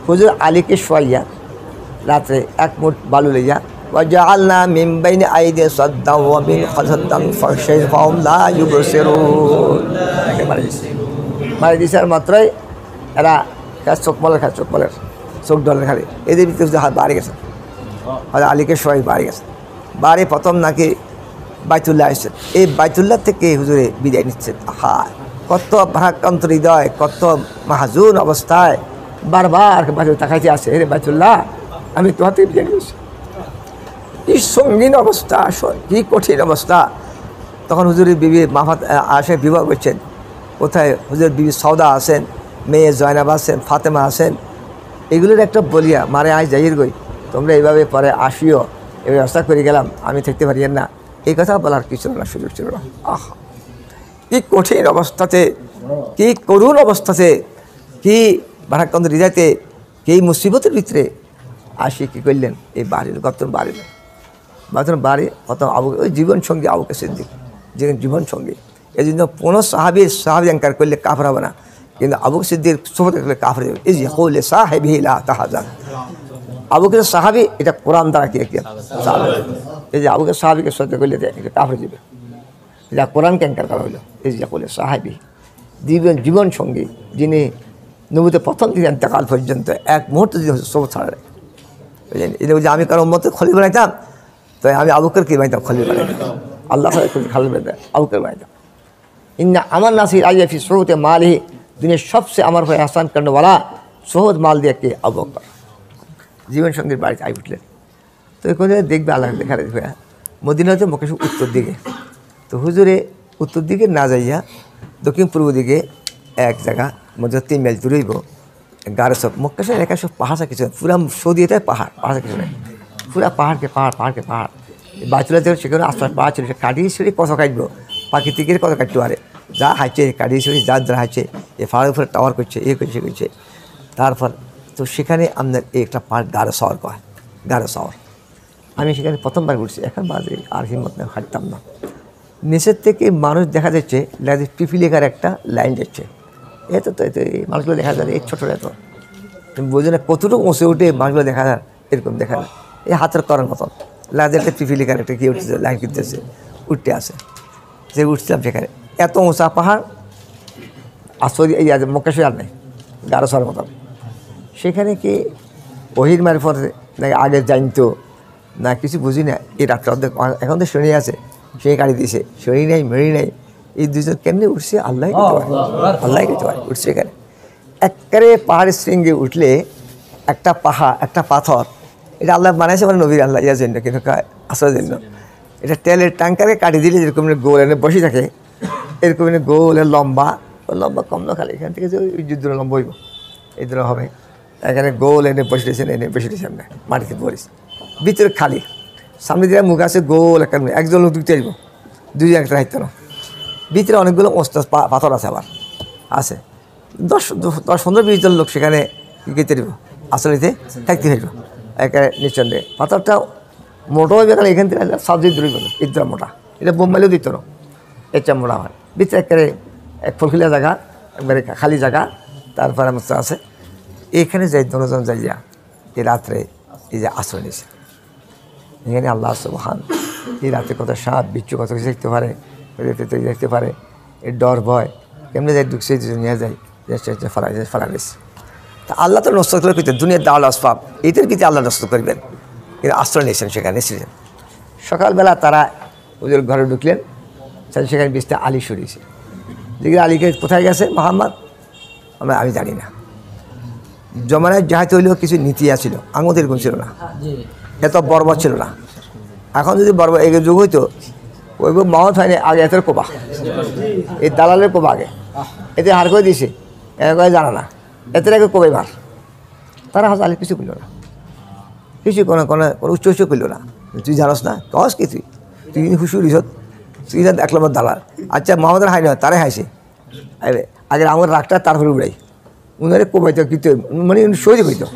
হুজুর আলীকে শোয়াইয়া রাত্রে এক মুঠ বালু লইয়া ওয়াজআলনা মিন বাইনি আইদিহিম সাদ্দান ওয়া মিন খালফিহিম ফাগশাইনাহুম ফাহুম লা ইউবসিরুন। মারি দিছে আর মাত্রই এরা চোখ ডলের খালি এদের ভিতরে হাত বাড়ি গেছে। হয়তো আলীকে সবাই বাড়ি গেছে। বাড়ি প্রথম নাকি বাইতুল্লাহ আসছেন। এই বাইতুল্লাহ থেকে হুজুরে বিদায় নিচ্ছেন। আহা, কত ভারাক্রান্ত হৃদয়, কত মাহাজুন অবস্থায় বারবার বাইতুল্লাহ তাকাইতে আসে, রে বাইতুল্লাহ আমি তোমার থেকে বিদায় নিচ্ছি। কি সঙ্গীন অবস্থা, কি কঠিন অবস্থা। তখন হুজুরের বিবি মাফাত আসে, বিবাহ করছেন। কোথায় হুজুর বিবি সৌদা আছেন, মেয়ে জয়নাব আছেন, ফাতেমা আছেন। এগুলোর একটা বলিয়া মারে আজ যাইয়ের গই, তোমরা এইভাবে পরে আসিও, এই ব্যবস্থা করে গেলাম, আমি থাকতে পারি না। এই কথা বলার কিছু না, সুযোগ ছিল না। আহ, কি কঠিন অবস্থাতে, কি করুণ অবস্থাতে, কি ভারাক্রান্ত হৃদয়তে, কি মুসিবতের ভিতরে আসি কী করলেন, এই বাড়ির গতন বাড়ি প্রথম ওই জীবনসঙ্গী আবু বকর সিদ্দিক, যে জীবনসঙ্গী। এই জন্য কোনো সাহাবি অঙ্কার করলে কাফর হবে না, কিন্তু আবু বকর সিদ্দিক সোহবত করলে কাফর হবে। এই যে কৌলে সাহেবিহি লা তাহজান, আবু বকর সাহাবি, এটা কোরআন দ্বারা কি এই যে আবু বকর সাহাবিকে সত্য করলে এটা কাফর যাবে, এটা কোরআনকে অঙ্কার করা হলো। এই যে কৌলে সাহেবি, জীবনসঙ্গী, যিনি নবুতে প্রথম দিন ইন্তেকাল পর্যন্ত এক মুহূর্ত যদি সোহবত ছাড়া নেই। বুঝলেন, এটা বলছে আমি কারো মতো খলিল বানাইতাম, তো আমি আবু বকরকে বানাইতাম খলিল বানাইতাম, আল্লাহ খালিল বানাইতাম, আবু বকর বানাইতাম। ইন্না আমার নাসির আইয়াফি সোহতে মালিহি, দুনিয়ার সবচেয়ে আমার হয়ে আহসান করনেওয়ালা সোহদ মাল দিয়ে কে আবু বকর। জীবনসঙ্গীর বাড়িতে আই উঠলেন। তো এখানে দেখবে আল্লাহ দেখা দেখবে মদিনাতে মক্কা উত্তর দিকে, তো হুজুরে উত্তর দিকে না যাইয়া দক্ষিণ পূর্ব দিকে এক জায়গা মধ্যে 3 মাইল দূরেইব গাড়ে সব মক্কা শহর একা সব পাহাড় কিছু, পুরা সৌদিটাই পাহাড় কিছু নেই, পুরা পাহাড়কে পাহাড়। বাইতুল্লাহ যখন সেখানে আশপাশ পাহাড় ছিল, সে কাটিয়ে সরি কত কাটব, প্রাকৃতিকের কত কাটতে পারে, যা হাইছে কাটিয়ে সরি যার হাইছে, এ পাহাড়ের উপরে টাওয়ার করছে, করছে। তারপর তো সেখানে আপনার একটা পাহাড় গাঢ় শহর কয়, গাঢ় শহর। আমি সেখানে প্রথমবার ঘুরছি, এখন বাজে আর হিম্মত না, হাঁটতাম না। নিচের থেকে মানুষ দেখা যাচ্ছে, পিপিলিকার একটা লাইন যাচ্ছে, এত তো এই মানুষগুলো দেখা যায়, এই ছোটো এত বোঝে না কতটুকু উঁচে উঠে মানুষগুলো দেখা যায়, এরকম দেখা যায় এই হাতের করার মতন লাদের একটা পিপিলিকার একটা কি উঠতেছে, লাইন কিনতেছে, উঠতে আসে। যে উঠছিলাম সেখানে এত উঁচা পাহাড়, আসলে এই মক্কা শহর আর নেই, গাঢ় শহরের মতন। সেখানে কি ওহির মারফত নাকি আগে জানতো না কিছু বুঝি না, এই রাত্রে অর্ধেক এখন তো শনি আছে, সে গাড়ি দিছে, শনি নেই মেরি নেই, এই দুজন কেমনি উঠছে আল্লাহ কিছু হয় উঠছে। এখানে একেবারে পাহাড়ের শৃঙ্গে উঠলে একটা পাহাড়, একটা পাথর, এটা আল্লাহ বানাইছে মানে নবীর আল্লাহ ইয়ার জন্য, কিন্তু আসার জন্য। এটা তেলের ট্যাঙ্কারে কাটি দিলে যেরকম গোল এনে বসে থাকে, এরকম এনে গোল লম্বা কম না, খালি এখান থেকে যে ওই যুদ্ধ লম্বা হইব এই ধরনের হবে। এখানে গোল এনে বসে দিয়েছেন, আমরা মাটিতে পড়িস, ভিতরে খালি, সামনে দিয়ে মুখ আছে গোল একটা, একজন লোক ঢুকতে আসবো, দুজন একটা হাইতে না, ভিতরে অনেকগুলো মস্ত পাথর আছে, আবার আছে 10-15-20 জন লোক সেখানে গেতে দিব, আসলে থাকতে হইব একেবারে নিঃসন্দেহে। পাথরটা মোটো হইবে, কারণ এখান থেকে সবজি দূরে গেল, ইদরা মোটা, এটা বোম্বাইলেও দিত না, এর চা মোটা হয়। ভিতরে একেবারে এক ফুলখিলা জায়গা, একবারে খালি জায়গা, তারপরে মস্ত আছে। এখানে যাই দুজন যাইয়া এই রাত্রে এই যে আশ্রয় নিয়েছে, এখানে আল্লাহ সুবহান, এই রাতে কত সাপ বিচ্ছু কত কিছু দেখতে পারে, দেখতে পারে, এর ডর ভয় কেমনি যাই ঢুকছে, নিয়ে যায় ফালা নিয়েছে। তা আল্লাহ তো নষ্ট করে করতেন, দুনিয়ার দাওয়াল আসবাব এদের কিছু আল্লাহ নষ্ট করবেন, কিন্তু আশ্রয় নিয়েছেন সেখানে এসেছেন। সকালবেলা তারা ওদের ঘরে ঢুকলেন, সেখানে বিছনা আলী সরিয়েছে। দেখি আলীকে কোথায় গেছে মোহাম্মদ, আমি জানি না। জমানায় যাহাতে হইলেও কিছু নীতি আছিল, আঙুল এরকম ছিল না, এত বর্বর ছিল না। এখন যদি বর্বর এগিয়ে যুগ হইতো, ওই মহৎ হয়নি আগে এতের কোবা, এই দালালের কোবা আগে, এতে হার করে দিয়েছে, এর জানা না, এতে আগে কোবাই মার। তারা হাজ আলী কিছু করল না, কিছু কোনো উচ্চ করল না। তুই জানোস না কস কি, তুই কিন্তু হুসুর ইসত, তুই এক নম্বর দালাল। আচ্ছা মোহাম্মদের হাই নয়, তারাই হাইছে আগে আমার রাগটা তারপরে উড়াই, উনারে কোবাইতো কিন্তু মানে সহজে হইতো,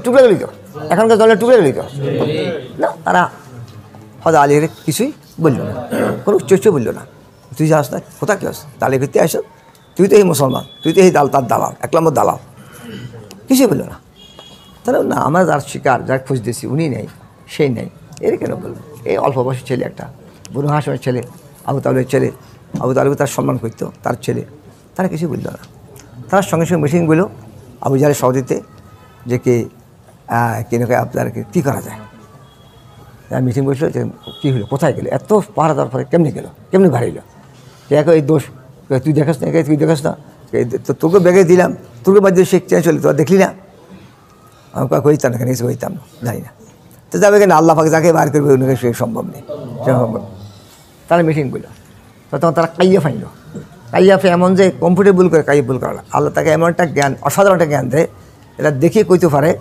টুকরা গেলিত, এখনকার দলের টুকরা গেলিত না। তারা হয়তো আলী কিছুই বললো না, কোনো উচ্চ বললো না। তুই যাস না কোথা কি আস, তালে ভিত্তি আস, তুই তো এই মুসলমান, তুই তো এই তার দালাল, এক নম্বর দালাল, কিছুই বললো না। তাহলে না, আমরা যার শিকার, যার খোঁজ দিয়েছি উনি নেই, সেই নেই, এর কেন বলবো? এই অল্প বয়সী ছেলে একটা, বনু হাশিমের ছেলে, আবু তালেবের ছেলে, আবু তালেব তার সম্মান করতো, তার ছেলে, তারা কিছু বলল না। তার সঙ্গে সঙ্গে মিটিং বলল আবু জাহেলের সহদিতে যে কেনকে আপনার কী করা যায়। মিটিং বসলো যে কী হলো, কোথায় গেলো, এত পাহারা দেওয়ার পরে কেমনি গেলো, কেমনি বাড়িল, দেখো এই দোষ, তুই দেখাস না, তুই দেখাস না, তো তোকে ব্যাগে দিলাম, তোকে বাদ দিয়ে শেখ চেঞ্জ চলে, তোরা দেখলি না? আমি কইতাম না, কেন কিছু কইতাম না, জানি না। তো যাবে কেন, আল্লাহ পাকে যাকে বার করবে ওনাকে সে সম্ভব নেই, সে সম্ভব। তারা মিটিং করলো, তখন তারা কাইয়া ফাইল, কাইয়াফে এমন যে কমফোর্টেবল করে কাইয়াবুল করা, আল্লাহ তাকে এমন একটা জ্ঞান, অসাধারণ একটা জ্ঞান দেয়, এটা দেখিয়ে কইতে পারে।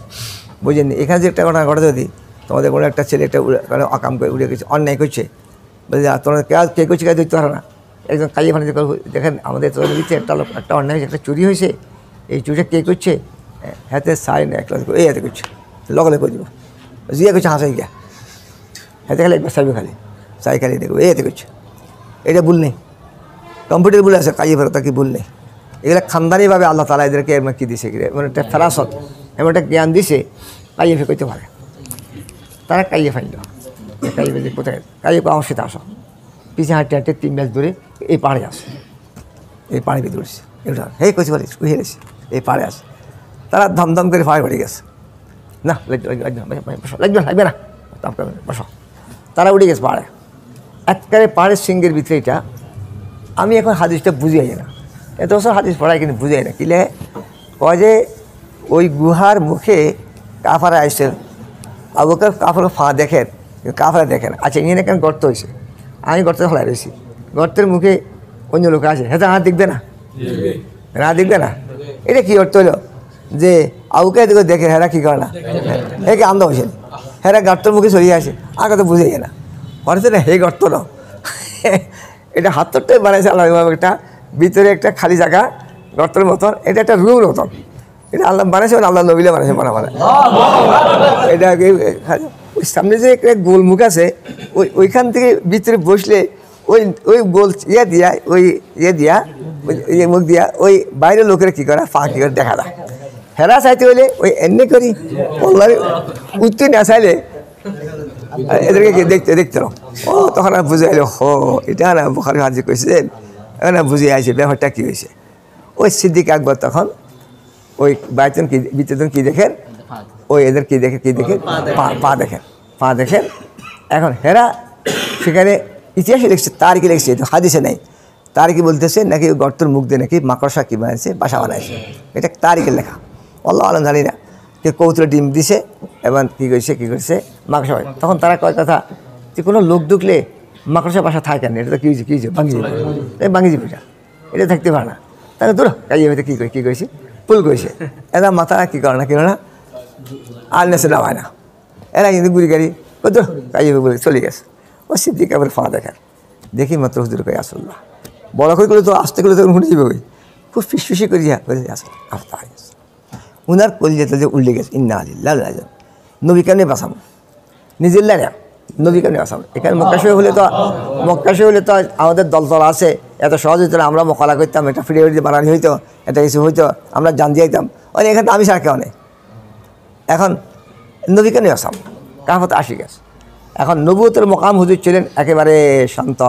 বুঝেননি, এখানে যে একটা ঘটনা ঘটে, যদি তোমাদের কোনো একটা ছেলে একটা আকাম করে উড়ে গেছে, অন্যায় করছে, বলছে তোমরা কে করছে কে দেখতে পারো না, একজন কাইয়া ফানি দেখেন আমাদের তোদের দিচ্ছে একটা অন্যায় হয়েছে, একটা চুরি হয়েছে, এই চুরিটা কে করছে, হাতে সাইন এক এই হাতে করছে, লগে করে দিব, জিয়া করছে হাসাই গিয়া, হাতে খালি একবার সাইবে খালি সাই খালি দেখবো, এই হাতে করছে, এটা ভুল নেই, কম্পিউটার বলে আছে কাইয়ে ফেরত কি ভুল নেই। এগুলো খানদানিভাবে আল্লাহ তালা এদেরকে এমন কী দিছে, এমন একটা ফেরাসত, এমন একটা জ্ঞান দিছে, কাইয়ে ফে করতে পারে। তারা কাইয়ে ফাইল, কাইয়ে ফেলে কোথায়, কাইয়ে আমার সাথে আসো, পিছিয়ে হাঁটতে হাঁটতে 3 মাস দূরে এই পাড়ে আসে, এই পাড়ে বেঁধে উঠছে, এটা হে কইতে পারিস উঠে গেছি, এই পাড়ে আসে। তারা ধমধম করে পাড়ে বেড়ে গেছে, না লাগবে না, বসো। তারা উঠে গেছে পাড়ে, একবারে পাহাড়ের সিংহের ভিতরে। এটা আমি এখন হাদিসটা বুঝিয়ে না, এত বছর হাদিস পড়াই কিন্তু বুঝাই না, কিলে কয় যে ওই গুহার মুখে কাফারা আসছে, আবু বকর কাফারের ফা দেখেন, কাফারা দেখেন, আচ্ছা ইনি কেন গর্ত হয়েছে, আমি গর্তে ফেলাই রয়েছি, গর্তের মুখে অন্য লোক আছে, হ্যাঁ হাত দেখবে না, না দেখবে না, এটা কী অর্থ হলো যে আবুকে এদিকে দেখে হেরা কী করে না, একে আন্দা হয়েছে, হেরা গর্তের মুখে সরিয়ে আসে, আগে তো বুঝে না, হচ্ছে না হে গর্ত না, এটা হাতটাই বানাইছে আল্লাহ, একটা ভিতরে একটা খালি জায়গা গর্তের মতন, এটা একটা রুমের মতন, এটা আল্লাহ বানাইছে, আল্লাহ নবীলা বানাইছে বানা। এটা ওই সামনে যে একটা গোল মুখ আছে, ওইখান থেকে ভিতরে বসলে ওই গোল ইয়ে দিয়া মুখ দিয়া ওই বাইরের লোকেরা কী করে ফাঁকি করে দেখা যায়। হেরা চাইতে হইলে ওই এমনি করি উত্তর না চাইলে এদেরকে দেখতে ও তখন আর বুঝে আইলো, হো এটা না বুখারী হাদিস কইছেন, না বুঝে আইছে ব্যাপারটা কী হয়েছে। ওই সিদ্দিক আকবর তখন ওই বাইতন কি বিতন কী দেখেন, ওই এদের কী দেখে পা দেখেন। এখন হেরা সেখানে ইতিহাসে লিখছে, তার কি লিখছে, হাদিসে নেই, তার কি বলতেছে নাকি গর্তর মুখ দিয়ে নাকি মাকড়সা কী বানাইছে, বাসা বানাইছে, এটা তারিখের লেখা, আল্লাহ আলম জানি না, কে কৌতুলে ডিম দিছে এবং কী করছে মাকড়সা। তখন তারা কয় কথা যে কোনো লোক ঢুকলে মাকড়সা বাসা থাকে কেন, এটা তো কী হয়েছে ভাঙি যাবে এটা থাকতে পারে না, তাহলে ধরো কাইয়ে হয়তো কী করেছে ফুল করেছে, এরা মাথা কী করে না আর নেছে নামায় না, এরা কিন্তু গুড়ি গাড়ি ধরো কাইয়ে বলে চলে গেছে। ও সিদ্দিক আবার ফা দেখি মাত্র হুজুর কই আসল্লাহ, বড় করে করলে তো আসতে করলে তখন শুনে যাবে, ওই খুব ফিসফিসি করিয়া আসল আফতা গেছে, উনার কলিজাতে যে উল্লে গেছে, ইন্না আলিল্লাহ নবী কেমনি বাঁচাম, নিজের লাগে নবী কেমনি বাঁচাম। এখানে মক্কা শরীফ হলে তো আমাদের দল আছে, এত সহজ হইতো না, আমরা মোকালা করতাম, এটা ফিরে বানানি হইতো, এটা কিছু হইতো, আমরা জান দিয়ে দিতাম, অনেক এখানে আমি সার কেউ নেই। এখন নবী কেমনি বাঁচাম, কাফত আসি গেছে। এখন নবুয়তের মোকাম হুজুর ছিলেন একেবারে শান্ত,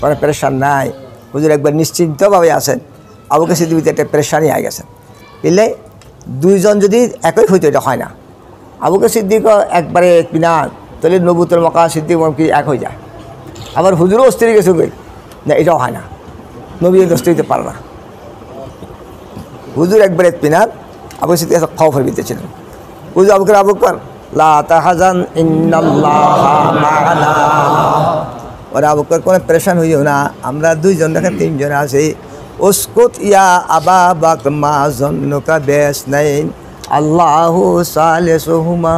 কোনো প্রেশার নাই, হুজুর একবার নিশ্চিন্তভাবে আছেন। আবু বকর সিদ্দিক একটা প্রেশারই আই গেছেন, বুঝলে দুইজন যদি একই হইতো এটা হয় না। আবু বকর সিদ্দিক একবারে কিনা তাহলে নবুয়তের মোকাম সিদ্দিক কি এক হয়ে যায়, আবার হুজুরও অস্থির গেছে না, এটাও হয় না, নবী অস্থির হইতে পারে না। হুজুর একবারে পিনার আবু বকর সিদ্দিক খৌফের ভিতরে ছিলেন। হুজুর আবু বকর লা তাহজান ইন্নাল্লাহা মা'ানা, ওরা আবু বকর কোনো প্রেশান হইও না, আমরা দুইজন দেখেন 3 জন আছি। উসকুত ইয়া আবা বকর মা যন্নুকা বিসনাইন আল্লাহু সালিসুহুমা।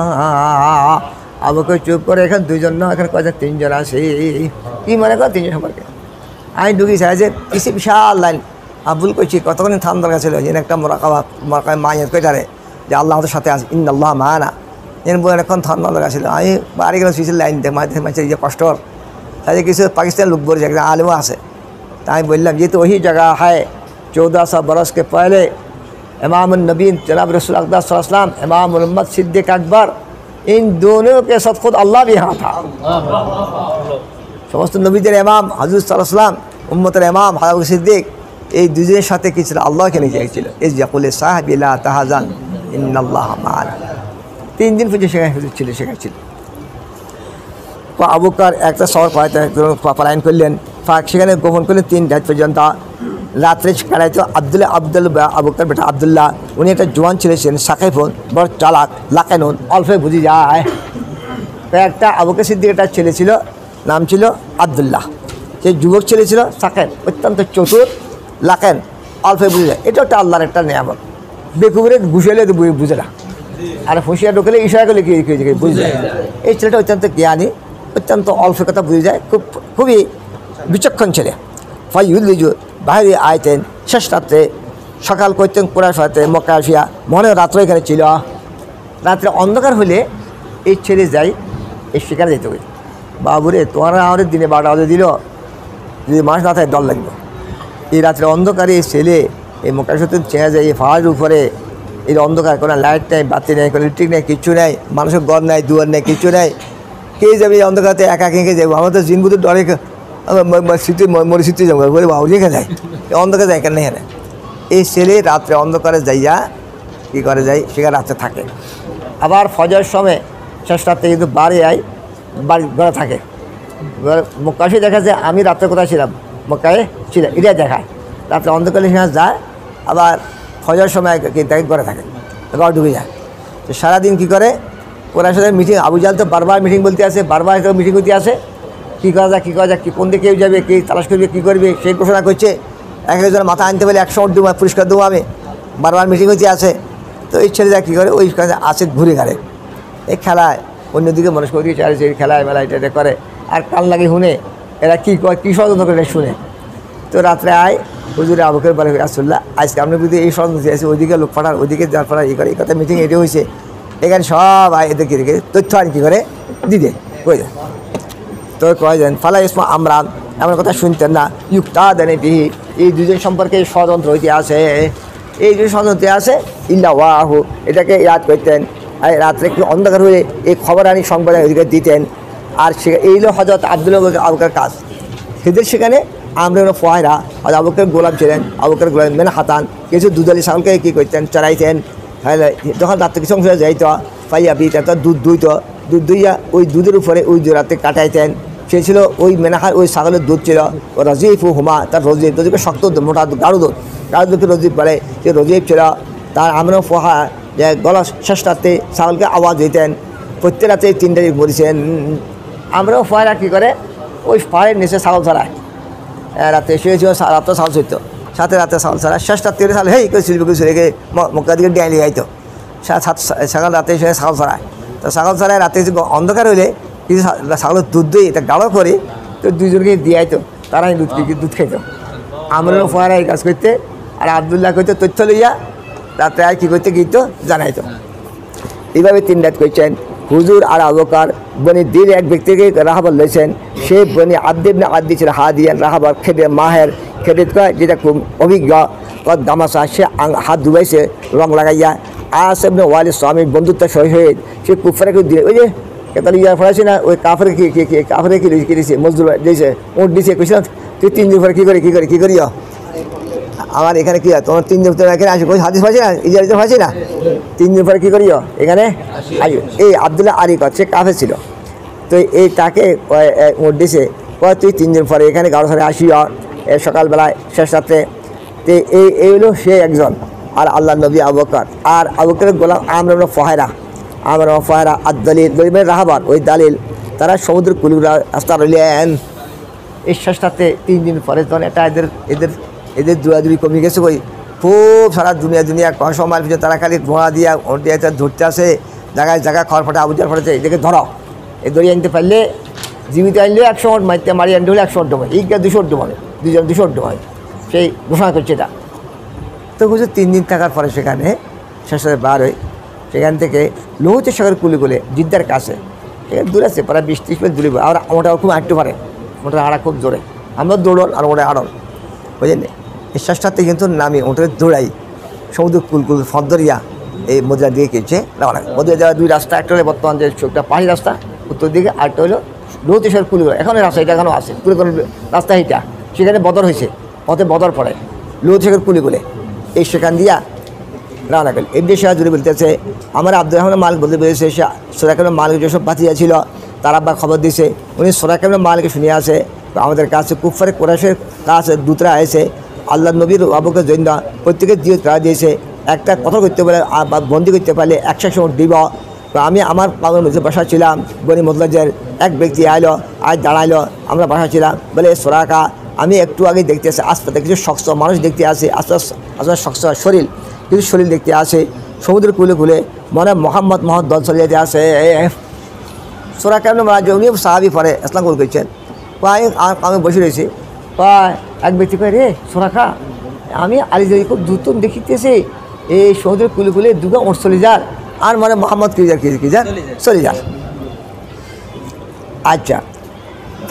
আবু বকর চুপ করে, এখানে 2 জন না, এখানে কয়জন 3 জন আছি, কি মনে কর 3 জন সম্পর্কে। আমি ঢুকি চাই যে কিছু বিশাল লাইন আবুল কইছি, কতক্ষণ থাম দরকার ছিল, যেন একটা মোরাকাবা মায়ের কইটারে যে আল্লাহ আমাদের সাথে আছে, ইন্নাল্লাহা মা'ানা, যেন বলে এখন থাম দরকার ছিল। আমি বাড়ি গেলাম সুইচের লাইন দিয়ে মাঝে যে কষ্টর, তাই কিছু পাকিস্তান লোক বলেছে, একটা আলেমও আছে। তাই আমি বললাম যেহেতু ওই জায়গা হয় 1400 বরস के पहले इमाम नबीन जनाब रसूल अक़दस सल्लल्लाहु अलैहि वसल्लम, इमाम उम्मत सिद्दीक़ अकबर, इन दोनों के साथ खुद अल्लाह भी यहाँ था। समस्त नबीদের इमाम हज़रत सल्लल्लाहु अलैहि वसल्लम, उम्मतेর इमाम हज़रत सिद्दीक़, এই দুজনের সাথে কি ছিল? আল্লাহকে নিয়ে গিয়েছিল। ইজ ইয়াকুল সাহাবী লা তাহজান ইন্নাল্লাহ মা'ানা। 3 দিন পর্যন্ত সেখানে ছিল। আবু বকর একটা শহর পলায়ন করলেন, সেখানে গোপন করলেন 3 রাত পর্যন্ত। রাত্রে কাটাইতো আবু বকর বেটা আবদুল্লাহ, উনি একটা জোয়ান ছেলে ছিলেন, সাকিফুন, বড় চালাক, লাকানুন, অল্পে বুঝি যায়। একটা আবু বকর সিদ্দিক একটা ছেলে ছিল, নাম ছিল আবদুল্লাহ। সেই যুবক ছেলে ছিল সাকিব, অত্যন্ত চতুর, লাকেন, অল্পে বুঝে যায়। এটা একটা আল্লাহর একটা নিয়ামত। বেকুবরে ঘুষাইলে তো বুঝে না, আর হুঁশিয়ার ঢুকলে ইশারা করলে কি বুঝে যায়। এই ছেলেটা অত্যন্ত জ্ঞানী, অত্যন্ত অল্প কথা বুঝে যায়, খুবই বিচক্ষণ ছেলে। ফাইউল্লিজু বাইরে আইতেন শেষ রাত্রে, সকাল করতেন কোরআন সাথে মক্কা আসিয়া, মনে রাত্রে এখানে ছিল। রাত্রে অন্ধকার হলে এই ছেলে যাই, এই শিকারে যেতে হবে। বাবুরে তোমার আমাদের দিনে 12টা বাজে দিল, যদি মানুষ না থাকে ডর লাগবে। এই রাত্রে অন্ধকারে এই ছেলে এই মক্কা সাথে চেনা যায়, এই পাহাড়ের উপরে এই অন্ধকার, কোনো লাইট নেই, বাতি নেই, কোনো ইলেকট্রিক নেই, কিচ্ছু নেই, মানুষের ঘর নেই, দুয়ার নেই, কিচ্ছু নেই। কে যাবে এই অন্ধকারতে? একা কেঁকে যাবো। আমার তো জিনবুদের ডরে স্মৃতি মরি স্মৃতি যাবো বলে বাবু রেখে যায়, এই অন্ধকার যায় কেন এখানে। এই ছেলে রাত্রে অন্ধকারে যাইয়া কী করে যায়, সেখানে রাত্রে থাকে। আবার ফজর সময় শেষ রাত্রে কিন্তু বাড়ি বাড়ি ঘরে থাকে। মক্কাশে দেখা যায় আমি রাত্রে কোথায় ছিলাম, মক্কায় ছিলাম, এটা দেখায়। রাত্রে অন্ধকারে সেখানে যায়, আবার ফজর সময় তাকে ঘরে থাকে, ঘর ঢুকে যায়। তো সারাদিন কী করে, ওরা সাথে মিটিং, আবু জাহেল তো বারবার মিটিং বলতে আসে, বারবার মিটিং করতে আসে, কী করা যায়, কোন দিকে কেউ যাবে, কে তালাশ করবে, কী করবে, সেই ঘোষণা করছে। এক একজনের মাথা আনতে বলে 100 দেবো, পুরস্কার দেবো আমি, বারবার মিটিং হইতে আসে। তো এই ছেলেরা কী করে, ওই আসে ঘুরে ঘাড়ে এই খেলায়, অন্যদিকে মানুষ করে দিয়ে চাইছে, এই খেলায় মেলায় এটা করে, আর কান লাগে শুনে এরা কী ষড়যন্ত্র করে শুনে। তো রাত্রে আয় হুজুরে আবু বকর বলে, রাসূলুল্লাহ আজকে আপনি যদি এই ষড়যন্ত্র আছে, ওইদিকে লোক পাঠান, ওইদিকে যার পাঠান, এই করে, এই কথা মিটিং এটি হয়েছে, এখানে সব এদেরকে রেখে তথ্য আর কী করে দিদে কই যায়। তো কয় যান ফালা ইসমা আমরান, এমন কথা শুনতেন না। ইউক্তা দেনে বিহি, এই দুজন সম্পর্কে ষড়যন্ত্র হইতে আসে, এই দুজন ষড়যন্ত্রে আসে। ইল্লা ওয়াহু, এটাকে ইয়াদ করতেন। আর রাত্রে একটু অন্ধকার হয়ে এই খবর আনি সংবাদ ওইদিকে দিতেন। আর সে এই হলো হযরত আবদুল্লাহ আবু বকর কাজ। সেদের সেখানে আমরা ফোয়ারা, আর আবু বকর গোলাম ছিলেন, আবু বকর গোলাম মেন হাতান, কিছু দুধালি ছাগলকে কী করতেন, চড়াইতেন। হ্যাঁ, যখন রাত্রে কিছু অংশ যাইতো, পাইয়া বিতে দুধ দুইয়া ওই দুধের উপরে ওই রাত্রে কাটাইতেন। সে ছিল ওই মেনাহার, ওই ছাগলের দুধ ছিল রজিফ ও হুমা, তার রজিফ, রজিফে শক্ত মোটা গাঢ় দুধকে রজিফ বলে, সে রজিফ ছিল তার। আমরা ফোহা যে গলা শেষ রাত্রে ছাগলকে আওয়াজ দিতেন। প্রত্যেক রাত্রে 3টা মরিছেন। আমরাও ফোয়ারা কী করে, ওই পাহাড়ের নিচে ছাগল ছাড়ায়, রাত্রে শুয়েছিল, রাত্রে ছাগল ছড়তো, সাথে রাত্রে ছাগল ছাড়া, শেষ রাত্রে ছাগল হেই করে শিল্প কিছু রেখে মক্কা দিকে ডিয়াই লিয়ে আইতো। ছাগল রাত্রে শুয়ে ছাগল ছাড়ায়। তো ছাগল ছাড়ায় রাত্রে অন্ধকার হইলে কিছু ছাগলের দুধ দিয়ে এটা গাঢ় করে তো দুজনকে দিয়ে আইতো, তারাই দুধ খাইতো। আমরাও ফোয়ারা এই কাজ করতে, আর আবদুল্লাহ করতো তথ্য লইয়া রাত্রে আর কী করতে গিয়েতো জানাইতো। এইভাবে 3 রাত করছেন। হুজুর আর আবু বকর বনি দিল এক ব্যক্তিকে রাহাবার লইছেন। সে বনি আব্দিবনে আদি ছিল হাদিয়ান, রাহাবার খেদে মাহের, খেদে যেটা খুব অভিজ্ঞ দামাশা, সে হাত ডুবাইছে রং লাগাইয়া। আসেবনে ওয়ালি স্বামীর বন্ধুত্ব সহিত সে কুফারকে দিয়ে, ওই যে তাহলে ইয়া ফরাইছে না, ওই কাফরে কি দিয়েছে, মজদুর দিয়েছে, উঠ দিয়েছে, কইছিলাম তুই 3 দিন পরে কী করিও আমার এখানে কী হয়, তোমার 3 দিন এখানে আসে, ওই হাদিস পাচ্ছি না, ইজারিতে পাচ্ছি না, 3 দিন পরে কী করিও এখানে আসো। এই আবদুল্লাহ আরিক সে কাফে ছিল। তো এই তাকে উঠ দিয়েছে, তুই 3 দিন পরে এখানে গাড়ো সারে আসিও সকালবেলায় শেষ রাত্রে। তো এই হলো সে একজন। আর আল্লাহ নবী আবু বকর, আর আবু বকরের গোলাম আমরা ফোয়ারা আর দলিল রাহাবার, ওই দালিল তারা সমুদ্র কুলুরা রাস্তা রইলেন। এই শেষ রাত্রে 3 দিন পরে তখন এটা এদের দূরাদূরি কমে গেছে। ওই খুব সারা দুনিয়া কম সময় পিছনে তারা খালি ধোঁয়া দিয়া ধরতে আসে, জায়গায় খড় ফাটা আবুজার ফাটাচ্ছে, এদেরকে ধরো, এই দড়িয়ে আনতে পারলে জীবিত আনলেও 100 মারি আনতে হলে 100 ডুব, এই 200 ডুব হবে, 200 ডুব হয়, সেই ঘোষণা করছে এটা। তো বুঝে 3 দিন থাকার পরে সেখানে শেষে বার হয়। সেখান থেকে লোহিতের সাগর কুলিগুলে জিদ্দার কাছে, সেখানে দূর আছে প্রায় 20-30 মিনিট দূরে। আর ওটা খুব হাঁটতে পারে, ওটা হাঁটা খুব জোরে, আমরা দৌড়ন আর ওটা আড়ন, বুঝলেন। এই শেষটাতে কিন্তু নামি ওটা দৌড়াই, সমুদ্র কুল ফদ্দরিয়া এই মদিনা দিকে গেছে রওনা। মদিনা যাওয়ার দুই রাস্তা, একটা হলো বর্তমান যে একটা পাহাড়ি রাস্তা উত্তর দিকে, আরেকটা হলো লোহিতেশ্বর কুলগুলো, এখন রাস্তা এটা এখনও আছে, কুলে রাস্তা এইটা, সেখানে বদর হয়েছে, পথে বদর পড়ে লোহিতেশ্বর কুলিগুলে, এই সেখান দিয়া রওনা গেল। এমনি শাহ জুড়ে বলতেছে আমার আব্দুর রহমান মালিক বলতে পেরেছে সোরাকামের মালিক যেসব বাতিজা ছিল তার আব্বা খবর দিয়েছে, উনি সোরাকামের মালিককে শুনিয়ে আসে আমাদের কাছে কুফারে কোরাইশের কাছে দূতরা এসে আল্লাহ নবীর আবুকে জন্য প্রত্যেকের দিয়ে করা দিয়েছে, একটা কথা করতে পারলে বন্দি করতে পারলে 100 সময় দিব। তো আমি আমার পাগলের মধ্যে বসা ছিলাম, বনি মদলাজের এক ব্যক্তি আইলো, আজ দাঁড়াইলো, আমরা বসা ছিলাম, বলে সোরাকা আমি একটু আগে দেখতে আসে আশপাশে কিছু শক্ত মানুষ দেখতে আসে, আস্তে শক্ত শরীর, কিছু শরীর দেখতে আসে সমুদ্রের কুলে মনে মোহাম্মদ দল চলে যেতে আসে। সোরাকা উনি সাহাবি পরে ইসলাম কবুল করছেন। আমি বসে রয়েছি, এক ব্যক্তি কয় রে সোরাকা আমি আলিজারি খুব দ্রুত দেখিতেছি এই সমুদ্রের কুলে দুটো ওর চলে যার, আর মানে মোহাম্মদ কি যার চলে যার। আচ্ছা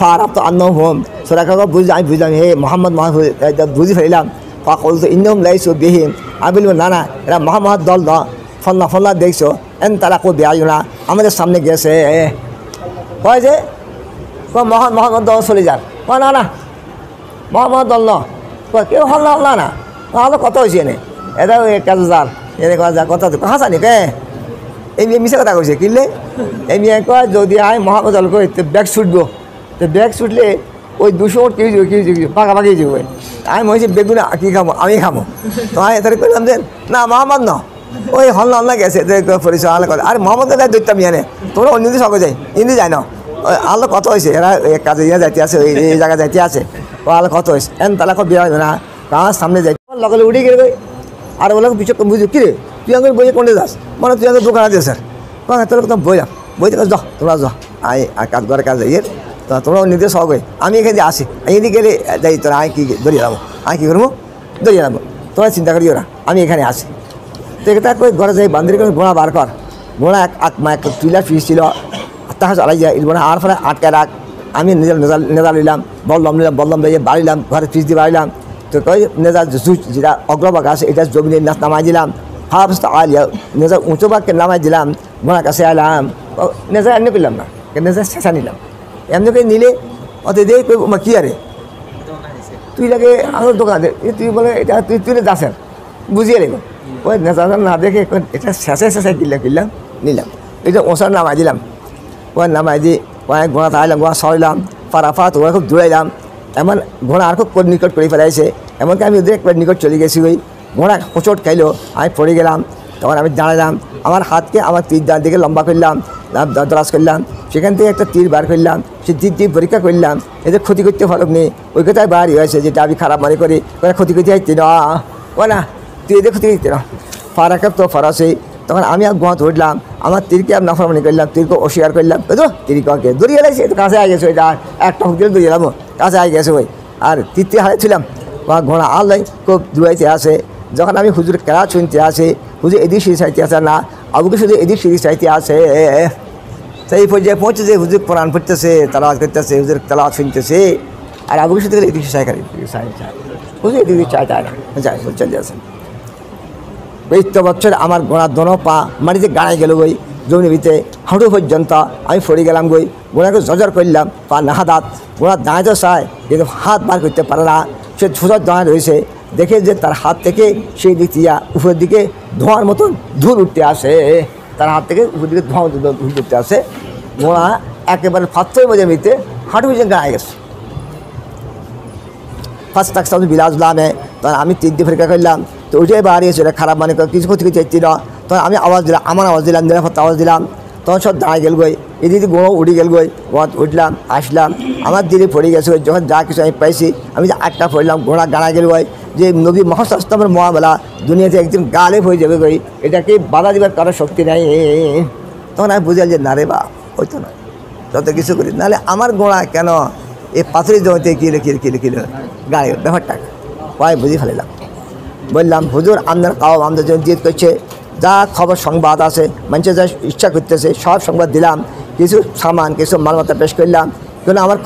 ফারাব তো আন্ন হোম সোরাকা আমি বুঝলাম হে মোহাম্মদ বুঝে ফেলিলাম। কল তো ইন্দম লাইছো বিহীন, আমি বলবো না এরা মোহাম্মদ দল ন ফল্লা দেখছো এন তারা কেউ বেআইও না আমাদের সামনে গেছে। কয় যে মোহাম্মদ দল চলে যার, না মোহাম্মদ দল ন কেউ হল না হলো কত হয়েছে এনে এটা কাজ যার এনে কথা হাসানি কে এই মেয়ে মিশে কথা কইছে কিনলে এই মেয়ে কয় যদি আয় মোহাম্মদ দল কই ব্যাগ ছুটবো, তো ব্যাগ ছুটলে ওই 200 ওট কেউ পাকাপাকি যাবে। আমি বলছি বেগুন কী খাবো, আমি খাবো। তো আমি এত করলাম যে না মোহাম্মদ ন ওই হল না গেছে পরিচয় আলো কথা, আর মোহাম্মদের তাই দৈত্যাম ইয়ে তোমরা অন্য দিন সঙ্গে যাই ইন্দি যায় না আলো কত হয়েছে এরা কাজে ইয়ে যাইতে আছে এই জায়গায় যাইতে আছে ও আলো কত হয়েছে এন তালা খুব বিয়ে না কার সামনে যাই লগে উঠে গেলে আর বলে পিছু বুঝি কী রে তুই আমাকে বইয়ে কোনটা যাস মানে তুই আমাকে দোকানে দিয়ে স্যার তোর তো বইলাম বইতে কাজ যাও তোমরা যাও আর কাজ ঘরে কাজ ইয়ে তো তোমরা নিজে সব আমি এখানে যে আসি এদিকে গেলে যাই তোরা আমি কী দড়িয়ে যাবো, আমি কী করবো দড়িয়ে যাবো, তোরা চিন্তা করি ওরা আমি এখানে আসি। তো এটা কই ঘরে যাই বান্দির করে ঘোড়া বার কর, ঘোড়া এক টুইলার ফিস ছিল তাহা চালাই যায় ঘোড়া আর ফলে আটকায় রাখ। আমি নেজা নিলাম বললাম দিয়ে বাড়িলাম ঘরে ফিস দিয়ে বাড়িলাম। তো কই নেজার যেটা অগ্রভাগ আছে এটা জমিনে নামাই দিলাম, ফার্স্ট আলিয়া নেজার উঁচু ভাগকে নামাই দিলাম, ঘোড়ার কাছে আইলাম নেজা এমনি করলাম না নেজা শেষা নিলাম এমনি করে নিলে অত দিয়ে কই কী আরে তুই লাগে আমার দোকানে তুই বলে এটা তুই দাসের বুঝিয়ে নেব ওই নেতা না দেখে এটা শেষে কিনলাম নিলাম এটা ওষার নামাই দিলাম, ওই নামাই দিয়ে ওই ঘোড়া থাকলাম ঘোড়া সরাইলাম ফারাফাত ওরা খুব দৌড়াইলাম এমন ঘোড়া আর খুব নিকট করে ফেলাইছে এমনকি আমি ওদের একবার নিকট চলে গেছি ওই ঘোড়া হোঁচট খাইলো আমি পড়ে গেলাম। তখন আমি দাঁড়ালাম আমার হাতকে আমার তীর ডান দিকে লম্বা করলাম দরাজ করলাম, সেখান থেকে একটা তীর বার করলাম, সে তীর পরীক্ষা করলাম এদের ক্ষতি করতে ফরক নেই ওই কথায় বাড়ি হয়েছে যেটা আমি খারাপ মনে করি ওরা ক্ষতি করতে চাইছি না ও না তুই এদের ক্ষতি করতে না ফারাকাব তো ফরাসে। তখন আমি আর গোয়া উঠলাম আমার তীরকে আমি নাফরমানি করলাম তীরকে অস্বীকার করলাম বুঝো তীরকে দড়িয়ে গেছে তো কাছে আগে গেছে ওইটা আর একটা হুক দিলে দড়িয়ে গেলাম কাছে আগে গেছে ওই আর তীরতে হারাইছিলাম ঘোড়া আল্লাহ খুব দূরাইতে আসে। যখন আমি হুজুর কেরা শুনতে আসে হুজুর এদিক সিঁড়ি চাইতে আসে না আবুকে শুধু এদিক সিঁড়ি চাইতে আসে। সেই পর্যায়ে পৌঁছেছে হুজুর কোরআন পড়তেছে তালাওয়াত করতেছে হুজুর তালাওয়াত শুনতেছে আর আবুকে শুধু এদিক চাই করে হুজুর এদিক চায় না যাই চলে আসেন। ওই তো বছর আমার ঘোড়ার দোনো পা মাটিতে গাড়াই গেল গই জমি ভিতরে হাঁটু পর্যন্ত আমি পড়ে গেলাম গই ঘোড়াকে জজর করলাম পা নাহাদাত ঘোড়া দাঁড়ায় তো চায় কিন্তু হাত বার করতে পারে না সে ছোটার দাঁড়ায় রয়েছে দেখে যে তার হাত থেকে সেই দিক দিয়া উপরের দিকে ধোঁয়ার মতন ধুল উঠতে আসে, তার হাত থেকে উপর দিকে ধোঁয়া ধুল উঠতে আসে। ঘোড়া একেবারে ফাত্তর মজা মিতে হাঁটু পর্যন্ত গায়ে গেছে ফার্স্ট টাক্স বিলাজলামে। তখন আমি তীর দিয়ে পরীক্ষা করলাম তো ওইটাই বাড়িয়েছে এটা খারাপ মানে কিছু ক্ষতি করতে চাইছি না। তখন আমি আওয়াজ দিলাম আমার আওয়াজ দিলাম নিরাপত্তা আওয়াজ দিলাম তখন সব দাঁড়ায় গেল গই এদিকে ঘোড়া উড়ে গেল গই উঠলাম আসলাম আমার দিলে পড়ে গেছে যখন যা কিছু আমি পাইছি আমি যে 8টা পড়লাম ঘোড়া গাড়ায় গেল গই যে নবী মহাস্তামের মহাবেলা দুনিয়াতে একদিন গালে হয়ে যাবে গই এটাকে বাধা দেবার কারো শক্তি নেই। তখন আমি বুঝলাম যে না রে বা হয়তো না যত কিছু করি নাহলে আমার ঘোড়া কেন এই পাথরের জমিতে কিলো গাড়ি ব্যাপারটা কয় বুঝে ফেলাম। বললাম হুজুর আপনার কাউ আমাদের জন্য জিদ করছে যা খবর সংবাদ আছে মানুষের যা ইচ্ছা করতেছে সব সংবাদ দিলাম, কিছু সামান কিছু মালমাত্রা পেশ করলাম কিন্তু আমার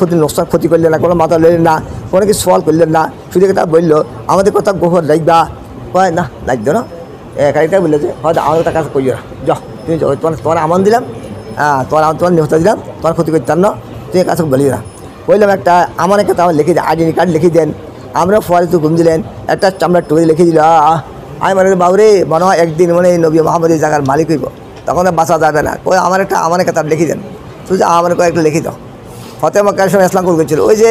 ক্ষতি করলেন না কোনো মাথা লইলেন না কোনো কিছু সওয়াল করলেন না শুধু কথা বললো আমাদের কথা গোহর লাগবা কয় না লাগতো না কারিটা বললে যে হয়তো আমার তার কাছে কইও যাও তুমি তোমার আমন দিলাম, হ্যাঁ তোমার নিহতা দিলাম, তোমার ক্ষতি করতাম না, তুমি কাছে বলিও না। বললাম একটা আমার একটা আমার লিখে দেন, আইডেন্টি কার্ড লিখে দেন। আমরা ফরে তো ঘুম দিলেন, একটা চামড়ার টুকরি লিখে দিল। আমি মানে বাবুরে মনে হয় একদিন মানে নবী মোহাম্মদ এই জায়গার মালিক হইব, তখন বাঁচা যাবে না। ওই আমার একটা তার লিখে দেন, শুধু আমার কয়েকটা লিখে দাও। ফতে মক্কার সময় ইসলাম কবুল করেছিল। ওই যে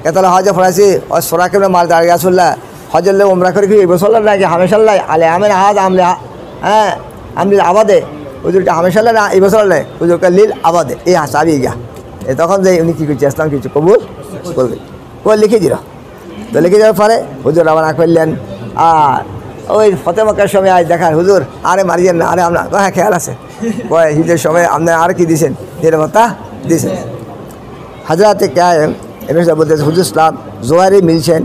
কেতলা হজ ফরাসি ওই সোরাকে মার দাঁড়িয়ে আসল্লাহ হজল্লে ওমরা করে কি বসল্লাহ নাকি হামেশাল্লাহ আলে আমের হাজ আমলে, হ্যাঁ আমলিল আবাদে হুজুরটা হামেশাল্লাহ না এই বছর হুজুরকে লীল আবাদে এই হাসাবি গিয়া। তখন যে উনি কী করছে ইসলাম কিছু কবুল করবে, কই লিখে দিল। তো লিখে দেওয়ার পরে হুজুর রওনা করলেন। আর ওই ফতে মক্কার সময় আজ দেখার হুজুর আরে মারিয়েন না, আরে আমরা হ্যাঁ খেয়াল আছে কয় ঈদের সময় আপনার আর কি দিয়েছেন, যেটা কথা দিয়েছেন। হাজরাতে কায়েম এমনি বলতেছে হুজুর ইসলাম জোয়ারি মিলছেন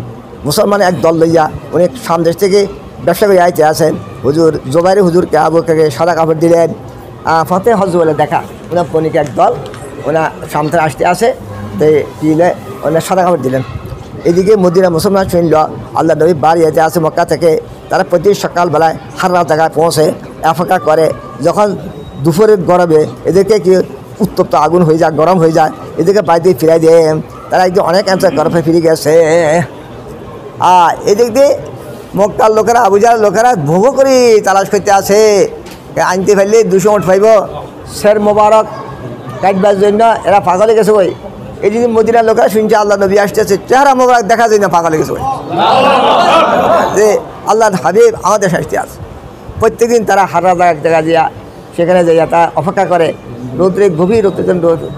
মুসলমান এক দল লইয়া অনেক সামদেশ থেকে ব্যবসা করে আইতে আসেন। হুজুর জোবাইরি হুজুরকে আবুকে সাদা কাপড় দিলেন। ফতে হজ বলে দেখা ওনার পনিকে এক দল ওনার সামনে আসতে আসে, তো দিলে ওনার সাদা কাপড় দিলেন। এদিকে মদিনা মুসলমান শুনল আল্লাহ নবী বাড়ি যেতে আসে মক্কা থেকে। তারা প্রতি সকালবেলায় হাররা জায়গায় পৌঁছে অপেক্ষা করে, যখন দুপুরের গরমে এদেরকে কি উত্তপ্ত আগুন হয়ে যায়, গরম হয়ে যায়, এদেরকে বাড়িতে ফিরাই দেয়। তারা একদম অনেক অ্যান্সার গরমে ফিরে গেছে। এদিক দিয়ে মক্কার লোকেরা আবুজার লোকেরা ভোগ করি তালাশ করতে আসে, আনতে ফেললে 200 উঠ পাইব শের মোবারক কাটবার জন্য। এরা পাগলে গেছে ওই এই যদি মদিনার লোকেরা শুনছে আল্লাহ নবী আসতেছে, চেহারা মোবারক দেখা যায় না, পাগলে গেছে ওই যে আল্লাহ হাবিব আমাদের শাস্তি আছে। প্রত্যেকদিন তারা হারা জায়গা দিয়া সেখানে যাইয়া তা অপেক্ষা করে। রৌদ্রে গভীর রৌদ্র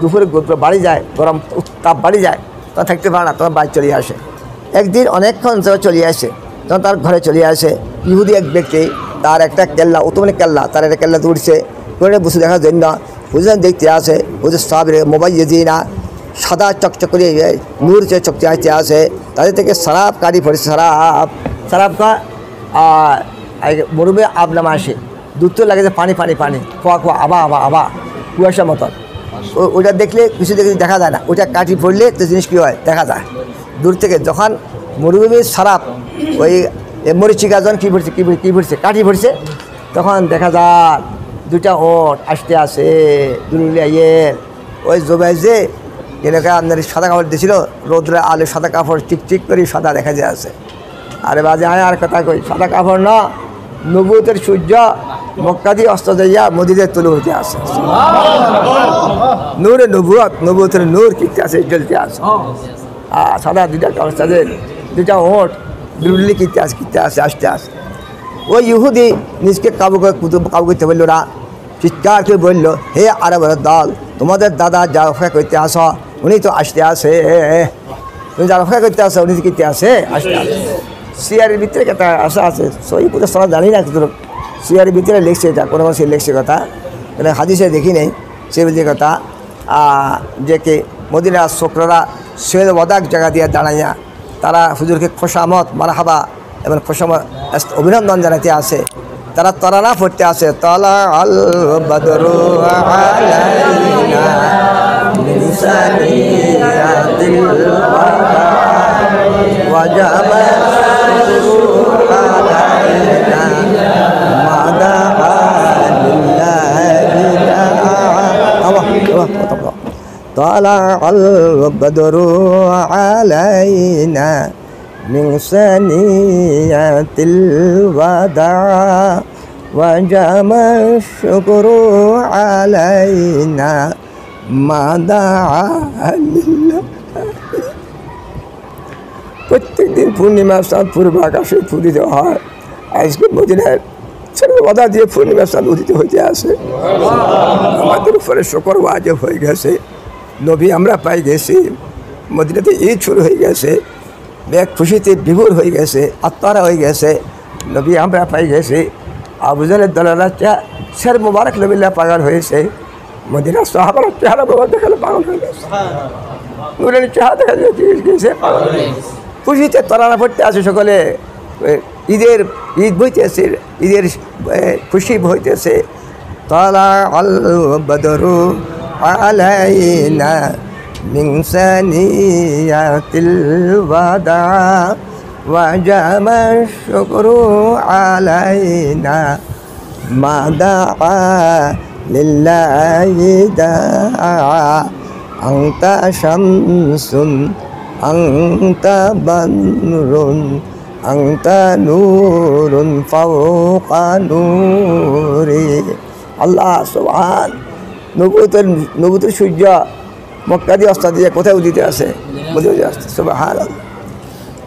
দুপুরে রৌদ্র বাড়ি যায়, গরম তাপ বাড়ি যায়, তখন থাকতে পারে না, তখন বাড়ি চলে আসে। একদিন অনেকক্ষণ চলে আসে, তখন তার ঘরে চলে আসে ইহুদি এক ব্যক্তি, তার একটা কেল্লা উত্তমনে কেল্লা, তার একটা কেল্লা তুলছে করে বসে দেখার জন্য। হুজুর দেখতে আসে, হুজুর সাহেবের মোবাইল না সাদা চকচক করে নূর চকচকে আসে, তাদের থেকে সারাপ কাটি পড়েছে। সারাপ মরুমে আব নামা আসে, দুধ তো লাগে যে পানি পানি পানি খোয়া আবা কুয়াশার মতন। ওইটা দেখলে কিছু দেখা যায় না, ওইটা কাটি পড়লে তো জিনিস কী হয় দেখা যায় দূর থেকে। যখন মরুভূমির সারাপ ওই মরিচিকা যখন কী পড়ছে কাটি পড়ছে, তখন দেখা যায় 2টা ওট আসতে আসে দুলিয়াইয়ের। ওই জোবাই যে এলাকায় আপনার সাদা কাপড় দিয়েছিল, রোদ্রে আলো সাদা কাপড় চিকচিক করে সাদা দেখা যায় আছে। আরে বাজে আর কথা কই, সাদা কাপড় না, নবুয়তের সূর্য মক্কা দিয়ে অস্ত যাইয়া মদিনায় তুলে হইতে আসে। নূরে নবুয়তের নূর কিনতে আসে, জ্বলতে আসে। সাদা 2টা কাপড়, 2টা ওট দুলি কিনতে আসে আসতে আসে। ওই ইহুদি নিজকে কাবু করতে বলল না, চিৎকার করে বলল, হে আরবের দল, তোমাদের দাদা যা অপেক্ষা করতে আসো উনি তো আসতে আসে, তুমি যারা অপেক্ষা করতে আসো উনি কিনতে আসে আসতে আসে। সিয়ারের ভিতরে একটা আশা আছে, সই পুরো সবাই জানি না, কিন্তু সিয়ারের ভিতরে লিখছে, এটা কোনো সে লিখছে কথা, এটা হাদিসে দেখি নেই সে বলছে কথা যে কি মদিনা শোকরা সৈয়দ ওয়াদাক জায়গা দিয়ে দাঁড়াইয়া তারা হুজুরকে খোশামত মারহাবা এবং খোশামত অভিনন্দন জানাতে আসে। তারা তরানা পড়তে আসে, তলা আল বদরু আলাইনা মিন সানিয়াতিল ওয়াদা ওয়াজাবা আলাইনা মাদাহা লিল্লাহি তাআলা। طلع البدر علينا من ثنيات الوداع وجب الشكر علينا ما دعا لله। প্রত্যেক দিন পূর্ণিমা চাঁদ পূর্ব আকাশে ফুটি দেওয়া হয়। আজকে মদিনার বাধা দিয়ে পূর্ণিমা চাঁদ উদিত হইতে আসে। আমাদের উপরে শুকর ওয়াজিব হয়ে গেছে, নবী আমরা পাই গেছি, মদিনাতে ঈদ শুরু হয়ে গেছে, এক খুশিতে বিভোর হয়ে গেছে, আত্মারা হয়ে গেছে, নবী আমরা পাই গেছি। আবু জাহেলের দলালা শের মুবারক নবিল্লা পাগল হয়েছে, মদিনার সাহাবার চেহারা বাবা দেখালে পাগল হয়ে গেছে, নূরের চেহারা দেখা গেছে পাগল হয়ে গেছে। খুশিতে তরানা পড়তে আছে সকলে, ঈদ বইতেছে, ঈদের খুশি বইতেছে। তালা আল বদরু আলাইনা মিন সানিয়াতিল ওয়াদা وجب الشكر علينا ما دعا لله داعا أنت شمس أنت بدر أنت نور فوق نوري আল্লাহ সুবহান নবুতের সূর্য মক্কা দিয়ে অস্ত দিয়ে কোথায় উদিতে আছে উদিতে আসছে সুবহানাল্লাহ।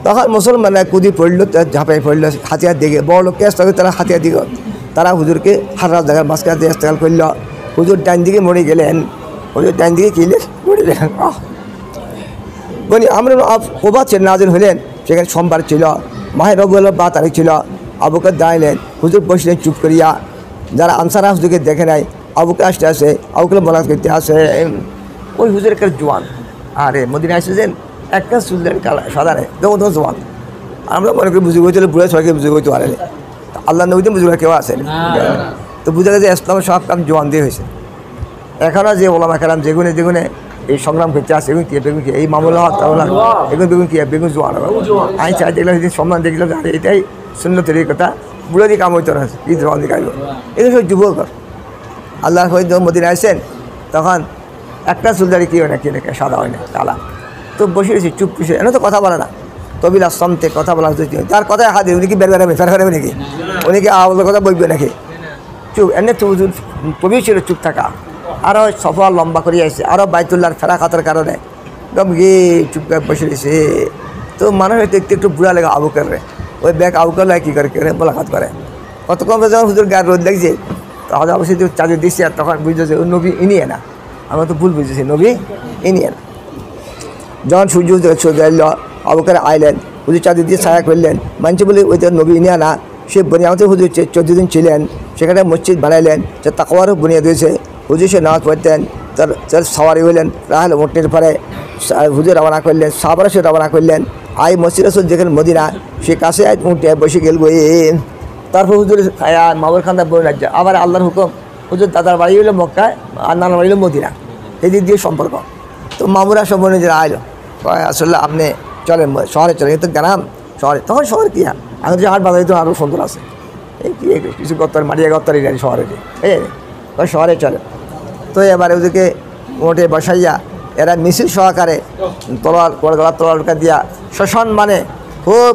তখন মুসলমানরা কুদি পড়লো, ঝাঁপাই পড়লো হাতিয়ার দিকে, বড় লোককে আসতে তারা হাতিয়ার দিকে, তারা হুজুরকে হারা জায়গার মাঝখান দিয়ে ইস্তেকাল করলো। হুজুর ডান দিকে মরে গেলেন, হুজুর ডান দিকে কিলে মরে গেলেন। বলি আমরা প্রভাত নাজিল হলেন, সেখানে সোমবার ছিল, মাহে রবিউল আউয়াল 12 তারিখ ছিল। আবু বকর দাঁড়ালেন, হুজুর বসলেন চুপ করিয়া। যারা আনসার হুজুরকে দেখে নাই, আবু বকর আসতে আসে, আবু বকর মোলাকাত করতে আসে। ওই হুজুর একটা জোয়ান, আরে মদিনা আসছেন একটা চুলের কালা সাদারে যেমন তোমার জোয়ান। আমরা মনে করি বুঝে গেছিল বুড়ে সবাইকে বুঝে গইতে পারে, আল্লাহ নবীতে বুঝে কেউ আসেন। তো বুঝে গেছে ইসলামের সব কাম জোয়ান দিয়ে হয়েছে। এখনও যে ওলামা কেরাম যেগুনে যেগুনে এই সংগ্রাম করতে আসে, এগুন কি বেগুন কি এই মামুল হক এগুন বেগুন কি বেগুন জোয়ান। আমি চাই দেখলাম যদি সম্মান দেখলাম এটাই সুন্নতের কথা, বুড়ো দিয়ে কাম হইতে আছে কি জোয়ান দিয়ে কাইব। এগুলো সব যুবক আল্লাহ হয়তো মদিনা আসেন, তখন একটা চুলদারি কি হয় না, কি নাকি সাদা হয় না কালা। তো বসে রয়েছি চুপ পুষে, এনে তো কথা বলে না, তবিল আসতে কথা বলা হচ্ছে, তার কথায় হাত উনি কি বের বেড়াবে ফের বেড়াবে নাকি, উনি কি আওয়াজের কথা বলবে নাকি, চুপ এনে তো প্রবীর ছিল চুপ থাকা। আরও সফর লম্বা করে আসছে, আরও বাইতুল্লাহর ফেরা খাতার কারণে একদম গিয়ে চুপ করে বসে রয়েছে। তো মানুষ দেখতে একটু বুড়া লাগে আবু বকর, ওই ব্যাগ আবু বকর লাগে কী করে মোলাকাত করে। কতক্ষণ যখন হুজুর গায়ে রোদ লাগছে, তখন অবশ্যই চাঁদে দিচ্ছে, আর তখন বুঝতেছে ও নবী ইনিয়ে না, আমরা তো ভুল বুঝেছি নবী ইনিয়ে না। যখন সূর্য চলে এলো, আবু বকর আইলেন, হুজুর চাঁদে দিয়ে ছায়া করলেন, মানছে বলে ওই তো নবী ইনিয়া না। সে বনিয়ামতে হুজুর 14 দিন ছিলেন, সেখানে মসজিদ বানাইলেন, সে তাকওয়ারও বুনিয়া দিয়েছে। হুজুর সে নামাজ পড়তেন, তার সওয়ারি হইলেন, রাহাল উঠনের পরে হুজুর রওনা করলেন, সাহাবারা সে রওনা করলেন। আই মসজিদ রসুল যেখানে মদিনা, সে কাছে উঠে বসে গেল বইন। তারপর হুজুর মামুর খান্দা বই রাজ্য, আবার আল্লাহর হুকুম, হুজুর দাদার বাড়ি হইলো মক্কায় আর নানার বাড়ি হইলো মদিনা, এদিক দিয়ে সম্পর্ক। তো মামুরা সব নিজেরা আইলো, আসলে আপনি চলেন শহরে চলেন, কিন্তু গ্রাম শহরে, তখন শহর কি আমি যে হাট বাজারে তো আরও সুন্দর আছে, এই কি কিছু গত্তর মারিয়া গত্তর এই শহরে, এই শহরে চলে। তো এবারে ওদেরকে মোটে বসাইয়া এরা মিছিল সহকারে তলোয়ার গলার তলোয়ারটা দিয়া সসম্মানে খুব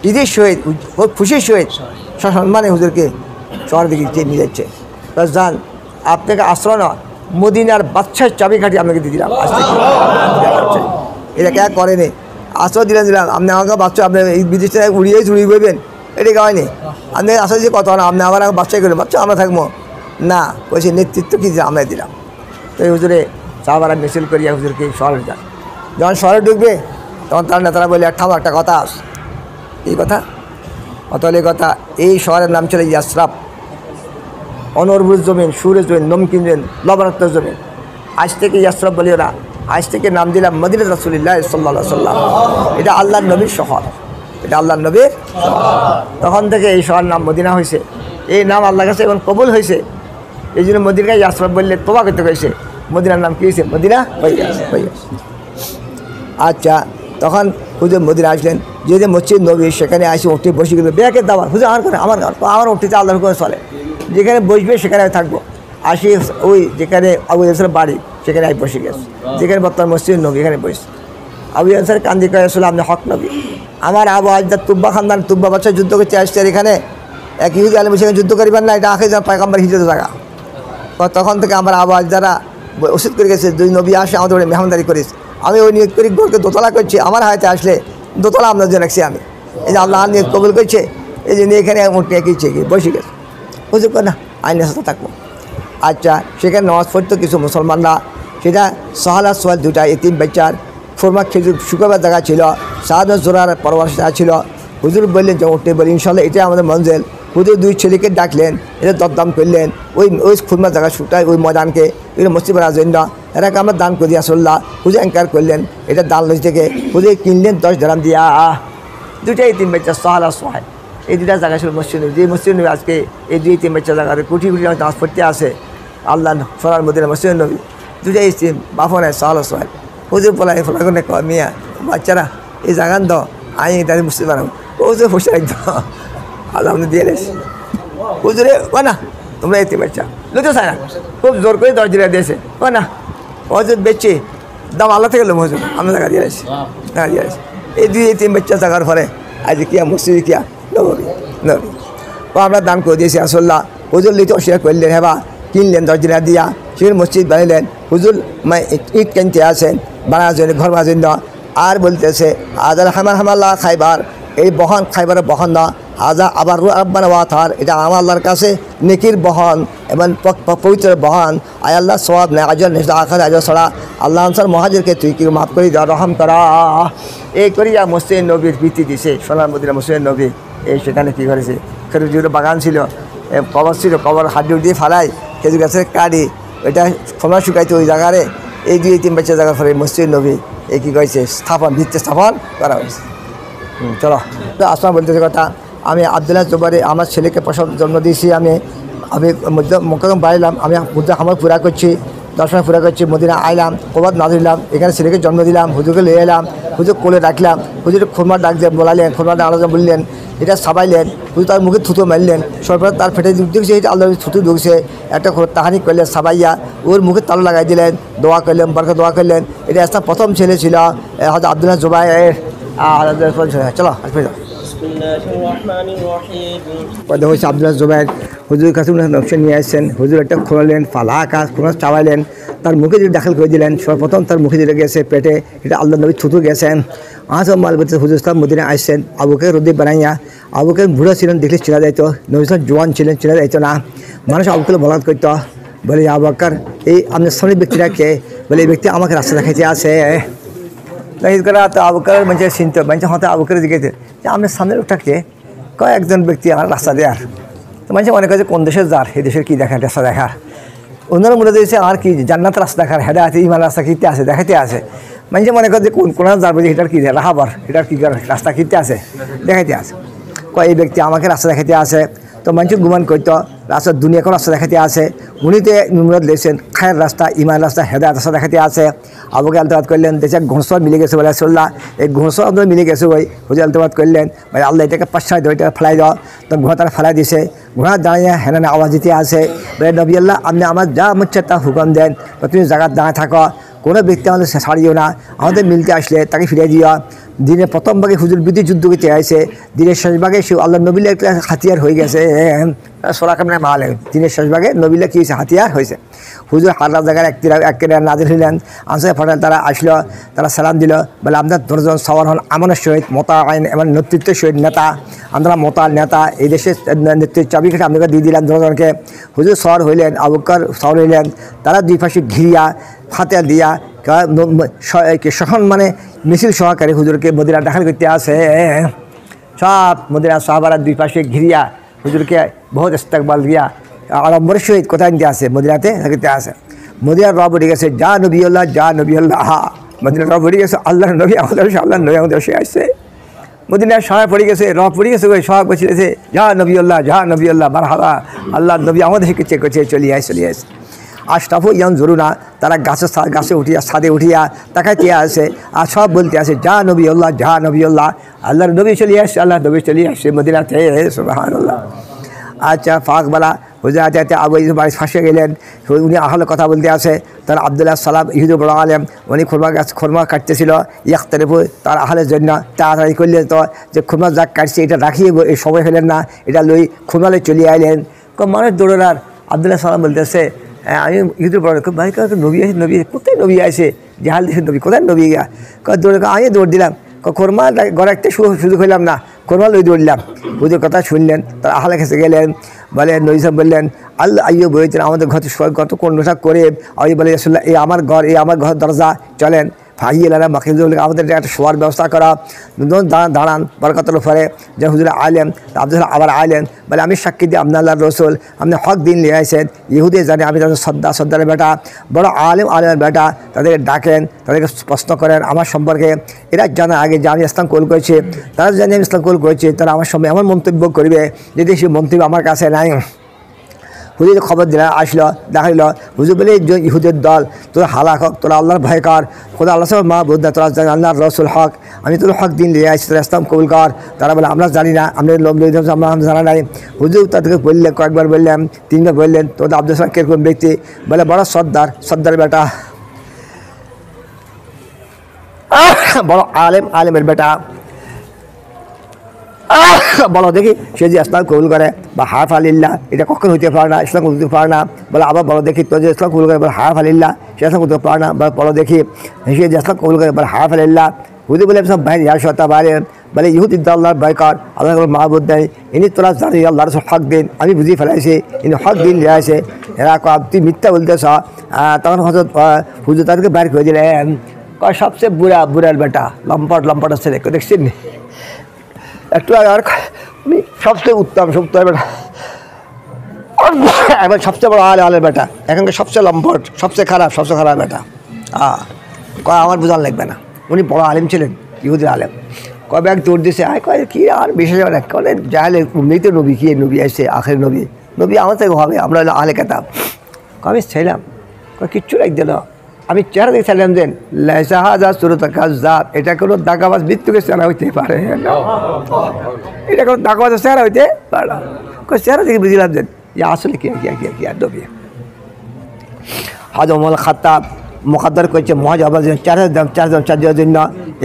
ঈদের সহিত খুব খুশির সহিত সসম্মানে হুজুরকে শহরের দিকে নিয়ে যাচ্ছে। প্লাস যান আপনাকে আশ্রয় না, মদিনার বাচ্চার চাবিকাঠি আপনাকে দিয়ে দিলাম, এটা কে করেনি, আশ্রয় দিলাম আপনি আমাকে বাচ্চা আপনি এই বিদেশ থেকে উড়িয়ে চুড়িয়ে করবেন, এটা হয়নি। আপনি আসলে যে কথা না, আপনি আবার বাচ্চাই করবেন, বাচ্চা আমরা থাকবো না, বলছি নেতৃত্ব কী আমরা দিলাম। তো এই হুজুরে সাহাবারা মিছিল করিয়া হুজুরকে শহরে যান। যখন শহরে ঢুকবে তখন তার নেতারা বলে একটা কথা আস, এই কথা অতলে কথা, এই শহরের নাম ছিল ইয়াসরাব, অনর্বুজ জমিন, সুরের জমিন, নমকিন জমিন, লবণাক্ত জমিন। আজ থেকে ইয়াসরাব বলি ওরা, আজ থেকে নাম দিলাম মদিনা রাসূলুল্লাহ সাল্লাল্লাহু আলাইহি ওয়াসাল্লাম। এটা আল্লাহর নবীর শহর, এটা আল্লাহর নবীর শহর। তখন থেকে এই শহর নাম মদিনা হয়েছে, এই নাম আল্লাহর কাছে এখন কবুল হয়েছে। এই জন্য মদিনাকে ইয়াসরাব বললে তোবা করতে হয়েছে, মদিনার নাম কী হয়েছে, মদিনা হয়ে গেছে। আচ্ছা, তখন হুজুর মদিনা আসলেন, যে মসজিদ নবী সেখানে আসে উঠে বসে গেল, ব্যাগের দাবার হুজুর আমার করে আমার উঠতে আল্লাহর করে চলে, যেখানে বসবে সেখানে থাকবো। আসি ওই যেখানে আবু আনসার বাড়ি সেখানে আমি বসে গেছি, যেখানে বর্তমান মসজিদ নবী এখানে বসেছি। আবু আনসার কান্দি করে আসলে আপনি হক নবী, আমার আবু আজদার তুব্বা খানদান তুব্বা বাচ্চা যুদ্ধ করতে আসছে, এখানে এক ইহুদি আলম সেখানে যুদ্ধ করিবেন না, এটা আখের পায়গাম্বার হিজরতের জায়গা। তখন থেকে আমার আবু আজদারা ওষুধ করে গেছে, দুই নবী আসে আমাদের ওই মেহমানদারি করিস, আমি ওই নিয়োগ করি ঘরকে দোতলা করছি, আমার হাতে আসলে দোতলা আপনার জন্য রাখছি আমি, এই যে আল্লাহ নিয়োগ কবুল করছে, এই জন্য এখানে উঠে এঁকেছে বসে গেছে। হুজুর করে না আইনের সাথে থাকবো। আচ্ছা, সেখানে নামাজ পড়তো কিছু মুসলমানরা, সেটা সহালা সোয়াল দুটা এতিম বাচ্চার ফোরমা খেজুর শুকাবার জায়গা ছিল, সাহায্য জোরার পরবাস ছিল। হুজুর বললেন যে উঠতে বলি ইনশাল্লাহ এটা আমাদের মঞ্জেল। হুজুর দুই ছেলেকে ডাকলেন, এটা দরদাম করলেন, ওই খুরমার জায়গা শুটায় ওই ময়দানকে, এটা মসজিদ বানার জন্য এটাকে আমরা দান করি আসল্লাহ। হুজুর অ্যাঙ্কার করলেন, এটা দান লজ থেকে হুজুর কিনলেন 10 দিরহাম দিয়া। দুটাই এতিম বাচ্চা সহালা সোহায়, এই দুটা জায়গা ছিল মসজিদ নবী, যে মসজিদ নবী আজকে এই দুই তিন বাচ্চা জায়গাতে কোটি কোটি নামাজ পড়তে আসে, আল্লাহ সোনার মদিনা মসজিদ নবী, দুটাই ইস্তিম বাফো নেয় সহালা সোহায়। হুজুর ফলাই করে মিয়া বাচ্চারা এই জায়গান দ আই তাদের বুঝতে পারো হুজুর বসে একদম আল্লাহ আপনি দিয়ে এসে হুজুরে ও না তোমরা এতে বাচ্চা লুতো চায় না, খুব জোর করে দরজিরা দিয়েছে ও না হুজুর বেচছে দাম আল্লাহ থেকে লোক হুজুর আমরা টাকা দিয়ে আসি, টাকা দিয়ে আসি। এই 2-3 বাচ্চা থাকার পরে আজ কিয়া মসজিদ কিয়া নবী নবী ও আমরা দান করে দিয়েছি আসল্লাহ। হুজুর লিতে অস্বীকার করলেন, হ্যাঁ বা কিনলেন দরজিরা দিয়া, সেখানে মসজিদ বানাইলেন। হুজুর ইট কিনতে আসেন বানার জন্য, ঘর বানার জন্য। আর বলতেছে আদার হামাল্লাহ খাইবার, এই বহন খাইবারের বহন না, হাজা আবার আব্বানা ওয়াথার, এটা আমার আল্লাহর কাছে নেকির বহন এবং পবিত্র বহন। আয় আল্লাহ সওয়াব নেই আজর নেই আখার আজর ছড়া। আল্লাহ আনসার মহাজিরকে তুই কি মাফ করে দেওয়া, রহম করা। এই করিয়া মসজিদ নবীর প্রীতি দিছে সোনার মদিনা মসজিদ নবী। এই সেখানে কী করেছে, খেজুর বাগান ছিল, কবর ছিল, কবর হাড্ডি দিয়ে ফালাই খেজুর গাছের কাটি, ওইটা সময় শুকাইতে ওই জায়গারে এই 2-3 বাচ্চা জায়গার পরে মসজিদ নবী এই কী করেছে স্থাপন, ভিত্তি স্থাপন করা হয়েছে। চলো আসলাম বলতেছে কথা, আমি আবদুল্লাহ জুবাইর আমার ছেলেকে প্রসব জন্ম দিয়েছি। আমি মোকাম বাড়িলাম, আমি মুদ্রা আমার পুরা করছি, দর্শন পুরা করছি, মদিনা আইলাম, কবাদ না দিলাম, এখানে ছেলেকে জন্ম দিলাম, হুজুরকে লিয়ে এলাম, হুজুর কোলে রাখলাম, হুজুর খুরমার ডাক দিয়ে বলালেন, খুরমার আলোচনা বললেন, এটা সাবাইলেন, হুজুর তার মুখে থুতো মারলেন, সরকার তার ফেটে ঢুকছে, এটা আল্লাহ থুতু ঢুকছে, একটা তাহানি করলেন সাবাইয়া, ওর মুখে তালো লাগাই দিলেন, দোয়া করলেন, বরকে দোয়া করলেন। এটা একটা প্রথম ছেলে ছিল হয়তো আবদুল্লাহ জুবাইর। চলো কথা হচ্ছে আবদুল্লাহ জুবাইর হুজুর কাছে নকশা নিয়ে আসছেন। হুজুর একটা খোলালেন, ফালা আকাশ খোলা চাওয়াইলেন, তার মুখে যদি দাখিল করে দিলেন, সর্বপ্রথম তার মুখে যেটা গেছে পেটে, এটা আল্লাহ নবী থুতু গেছেন। আজ মাল বলতে হুজুর ইসলাম মদিনা আসছেন, আবুকে রোদে বানাইয়া, আবুকে বুড়ো ছিলেন দেখলে চেনা যাইতো, নবী ইসলাম জোয়ান ছিলেন চেনা যাইতো না। মানুষ আবুকে বলাৎ করতো, বলে আবু বকর এই আপনার সামনে ব্যক্তিরা কে, বলে এই ব্যক্তি আমাকে রাস্তা দেখাইতে আছে। ঈদ করা তো আবু বকর মানুষের চিনতে, মানুষের হয়তো আবু বকর জিজ্ঞেস যে আপনার সামনের লোকটাকে কয়েকজন ব্যক্তি আমার রাস্তা দেয়ার, তো মানুষ মনে করে কোন দেশের যার, এই দেশের কী দেখেন রাস্তা দেখার, অন্যরা মনে দিয়েছে আর কি জান্নাত রাস্তা দেখার, হেদায়েত ইমান রাস্তা কীতে আছে দেখাইতে আছে। মানুষে মনে করে যে কোন যার যে এটার কী রাহাবার, এটার কী রাস্তা কীতে আছে দেখাইতে আছে, এই ব্যক্তি আমাকে রাস্তা দেখাইতে আছে। তো মানুষ গুমান করতো রাস্তা দুনিয়াকেও রাস্তা দেখাতে আছে, উনিতে নুমরত লেছেন খায়ের রাস্তা, ইমান রাস্তা, হেদায়েত রাস্তা দেখাতে আছে। আবুকে আলতাবাদ করলেন, দেশে ঘোষণা মিলে গেছে বলে আসল্লাহ, এই ঘোষণা আপনার মিলে গেছে ওই হুজুর আলতাবাদ করলেন, ভাই আল্লাহ এটাকে পাশায় দেয়, এটাকে ফেলাই দাও। তো ঘোড়া তারা ফেলাই দিছে, ঘোড়া দাঁড়িয়ে হেনানে আওয়াজ দিতে আছে, বলে নবী আল্লাহ আপনি আমার যা মুচ্ছে তা হুকুম দেন, তুমি জায়গার দাঁড়িয়ে থাকো, কোনো ব্যক্তি আমাদের ছাড়িও না, আমাদের মিলতে আসলে তাকে ফিরিয়ে দিও। দিনের প্রথম ভাগে হুজুর বিধি যুদ্ধ করতে আসে, দিনের শেষ ভাগে সে আল্লাহ নবীলা একটা হাতিয়ার হয়ে গেছে, সোরাকামনে মালে দিনের শেষ ভাগে নবীলা কী হয়েছে হাতিয়ার হয়েছে। হুজুর হাল্লা জায়গায় এক নাজির হইলেন, আনসার ফাটান তারা আসলো, তারা সালাম দিল, বলে আপনার 10 জন সওয়ার হন আমানের সহিত মোতা আইন এমন নেতৃত্বের সহিত নেতা, আমরা মোতার নেতা, এই দেশের নেতৃত্বের চাবিকাঠি আপনাকে দিয়ে দিলাম 10 জনকে। হুজুর সওয়ার হইলেন, আবু বকর সওয়ার হইলেন, তারা দুই পাশে ঘিরিয়া ফাতে দিয়া সহন মানে মিছিল সহকারে হুজুরকে মদিনা দাখিল করতে আসে। সব মদিনা সাহাবারা দুই পাশে ঘিরিয়া হুজুরকে বহুত ইস্তেকবাল দিয়া আড়ম্বরের সহিত কোথায় নিতে আসে, মদিনাতে থাকতে আসে। মদিনার রব উঠে গেছে, যা নবীউল্লাহ যা নবীউল্লাহ, মদিনার রব উঠে গেছে, আল্লাহ নবী আমাদের আল্লাহ নবী আমাদের সে আসছে। মদিনার সবাই পড়ে গেছে, রব পড়ে গেছে, ওই সবাই বসে যা নবীউল্লাহ যা নবীউল্লাহ মারহাবা, আল্লাহ নবী আমাদের চেক করছে, চলিয়ে আসে। আশরাফু ইয়ান জরুনা, তারা গাছে উঠিয়া ছাদে উঠিয়া তাকাইতে আসে, আর সব বলতে আসে যা নবীউল্লাহ যা নবীউল্লাহ, আল্লাহর নবী চলিয়ে আসছে, আল্লাহ নবী চলিয়ে আসছে মদিনাতে, সুবহানাল্লাহ। আচ্ছা ফাঁকবেলা হুজুর আতে আবু বাড়ি ফাঁসে গেলেন, উনি আহলে কথা বলতে আসে, তার আবদুল্লাহ সালাম ইহুদ বড় আলেম, উনি খুরমা কাটতেছিল, ইয়াখতারিফু তার আহলের জন্য তাড়াতাড়ি করলেন, তো যে খুরমা যাক কাটছে এটা রাখিয়ে এই সময় ফেলেন না, এটা লই খুরমালে চলিয়ে আইলেন। মানুষ দৌড়ার, আবদুল্লাহ সালাম বলতেছে আমি ইহুদের বড় ভাই নবী আছে, নবী কোথায় নবী আছে, জাহাল দেশের নবী কোথায় নবী গা, দৌড়ে আমি দৌড় দিলাম, খোরমা ঘরে একটা সুযোগ হইলাম না, খোরমা লই দৌড়লাম। হুজুর কথা শুনলেন, তার আহলে কাছে গেলেন, বলে নবী সাহেব বললেন আল্লাহ আইয়ো বলেছেন আমাদের ঘর গত কোন নেশা করে, আমি বলে আসলে এই আমার ঘর দরজা চলেন ফাইয়েলারা মাকিজুল, আমাদের একটা শোয়ার ব্যবস্থা করা, দাঁড়ান বরকতের উপরে যে হুজুর আলেম, আব্দুল আবার আলেন, বলে আমি সাক্ষী দিই আপনার আল্লাহর রসুল, আপনি হক দিন নিয়ে আসেন, ইহুদে জানে আমি তাদের সর্দারের বেটা, বড় আলেমের বেটা, তাদেরকে ডাকেন, তাদেরকে প্রশ্ন করেন আমার সম্পর্কে, এরা জানা আগে যে আমি ইসলাম কবুল করেছি, তারা জানি আমি ইসলাম কবুল করেছি, তারা আমার সম্পর্কে এমন মন্তব্য করবে যদি সেই মন্তব্য আমার কাছে নাই। হুজুর খবর দিলেন, আসলো দেখাইল হুজুর বলে ইহুদের দল তোরা হালাক হক, তোরা আল্লাহর ভয় কর, খোদা আল্লাহ সব মা বুদ্ধা তোরা আল্লাহর রসুল হক, আমি তোর হক দিন লিয়ে আসছি, তোরা ইসলাম কবুল কর। তারা বলে আমরা জানি না, আমরা লোক আমরা জানা নাই। হুজুর তাদেরকে বললেন, কয়েকবার বললেন, তিনবার বললেন তোদের আব্দুল সালাম কিরকম ব্যক্তি, বলে বড় সর্দার বেটা, বড় আলেমের বেটা। বলো দেখি সে যে ইসলাম কবুল করে বা হাফ আলিল্লাহ, এটা কখন হইতে পারে না, ইসলাম করতে পারে না। বলে আবার বলো দেখি তো যে ইসলাম কবুল করে, বলে হাফ আলিল্লাহ, সে ইসলাম করতে পারে না। বলো দেখি সে যে ইসলাম কবুল করে, বলে হাফ আলিল্লাহ। হুজুর বলে সব ভাই সত্তা বাইরে, বলে ইহুদি আল্লাহর বাইকার, আল্লাহ মাহবুদ দেয়, ইনি তোরা জানি আল্লাহর হক দিন, আমি বুঝি ফেলাইছি ইনি হক দিন লিয়ে আসে। এরা তুই মিথ্যা বলতেছ। তখন হজরত হুজুর তাদেরকে বাইর করে দিলেন। সবচেয়ে বুড়ার বেটা, লম্পট আছে দেখছেন একটু আর সবচেয়ে উত্তম বেটা, এবার সবচেয়ে বড় আলের বেটা, এখানকার সবচেয়ে লম্পট, সবচেয়ে খারাপ বেটা। আমার বোঝান লাগবে না, উনি বড় আলেম ছিলেন, ইহুদির আলেম। কবে এক দৌড় দিয়েছে, কয় কি আর বিশেষ কলে যাহলে উনি তো নবী, কি নবী আসছে আখের নবী আমার থেকে হবে, আমরা হলো আলে কেতাব। আমি ছিলাম কিচ্ছু রাখ দিল, আমি চেহারা দেখে চাইলাম দেন লাহাজা সুরতাকাজাব, এটা কোনো দাগাবাজ মৃত্যুকে চেহারা হইতে পারে না, এটা কোনো দাগাবাজের চেহারা হইতে পারে না। চেহারা দেখে বুঝলাম দেন আসলে কি আর নবী। হাজ ওমর খাত্তাব মুকাদ্দার করছে মহাজাবার জন্য 4,000 জন্য,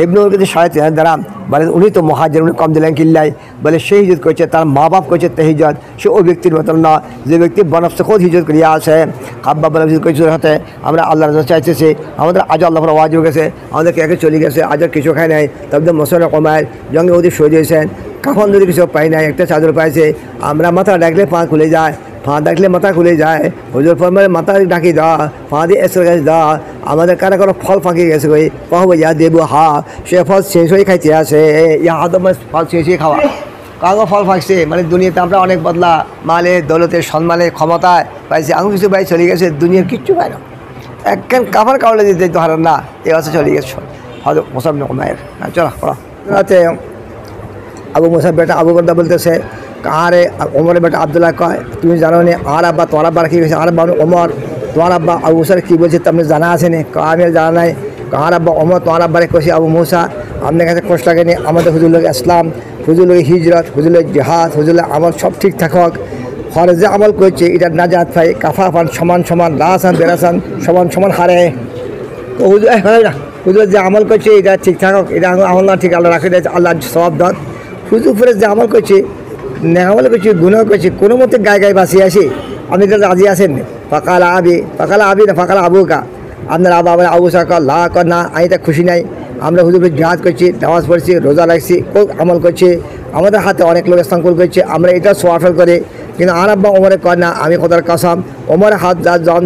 এমনি ওর কাছে 3,500 দাঁড়াম। বলে উনি তো মহাজের, উনি কম দিলেন কিল্লাই। বলে সে হিজত করছে, তার মা বাপ করছে তেহিজত, সে ওই ব্যক্তির মতন না যে ব্যক্তি বনফসে খোদ হিজত করিয়া আসে। কাব্বা বলে হিজত করছে হাতে, আমরা আল্লাহ রাজা চাইতেছি, আমাদের আজ আল্লাহ ওয়াজ হয়ে গেছে, আমাদের কে চলে গেছে, আজ আর কিছু খায় নাই, তবে মোসলে কমায় জঙ্গে ওদের শহীদ হয়েছেন, কখন যদি কিছু পাই নাই, একটা চাদর পাইছে, আমরা মাথা ডাকলে পা খুলে যায়, পা ডাকলে মাথা খুলে যায়, হুজুর ফরমায় মাথা ডাকি দেওয়া, পা দিয়ে এসে গেছে দেওয়া, আমাদের কারো ফল ফাঁকি গেছে কই কহব ইয়া দেবু হা, সে ফল শেষ হয়ে খাইতে আসে, ইয়া আদম ফল শেষ হয়ে খাওয়া, কাগো ফল ফাঁকছে। মানে দুনিয়াতে আমরা অনেক বদলা, মালে দৌলতে সম্মানে ক্ষমতায় পাইছি, আঙুল কিছু পাই চলে গেছে, দুনিয়ার কিচ্ছু পায় না, একখান কাপড় কাউলে দিতে তো হারান না, এ আছে চলে গেছে হয়তো মোসাব মায়ের। চলো রাতে আবু মুসাব বেটা আবু বর্দা বলতেছে, কারে ওমরের বেটা আবদুল্লাহ কয়, তুমি জানো নি আর আব্বা তোমার আব্বার কী হয়েছে, আর আব্বা ওমর, তোমার আব্বা আবু মুসার কী বলছে আপনি জানা আছে নি, আমি জানা নাই, কার আব্বা ওমর, তোমার আব্বারে কষি আবু মুসা, আপনার কাছে কষ্ট লাগেনি, আমাদের হুজুর লোক ইসলাম, হুজুর লোক হিজরত, হুজুর লোক জিহাদ, হুজুর আমল সব ঠিক থাকক, ফরজে আমল করছে এটা নাজাত পাই, কাফা পান সমান, লাসান বেরাসান সমান হারে, হুজুর হুজুর যে আমল করছে এটা ঠিক থাকক, এটা আমল না ঠিক আল্লাহ রাখে আল্লাহ সবাব দত, হুজুর ফেরে যে আমল করছে নেহামল করছি গুনাহ করছি, কোনো মতে গায়ে বাঁচিয়ে আসি, আপনি তো রাজি আছেন, ফাঁকালা আবি না ফাঁকালা আবুকা, আপনার আবা আমার আবু সাকা লা কর না, আমি তা খুশি নাই, আমরা হুজুর জিহাদ করছি, নামাজ পড়ছি, রোজা রাখছি, আমল করছি, আমাদের হাতে অনেক লোক স্থান করছে, আমরা এটা সোয়াফেল করে, কিন্তু আর আব্বা ওমরে কর না, আমি কোথার কসম ওমরের হাত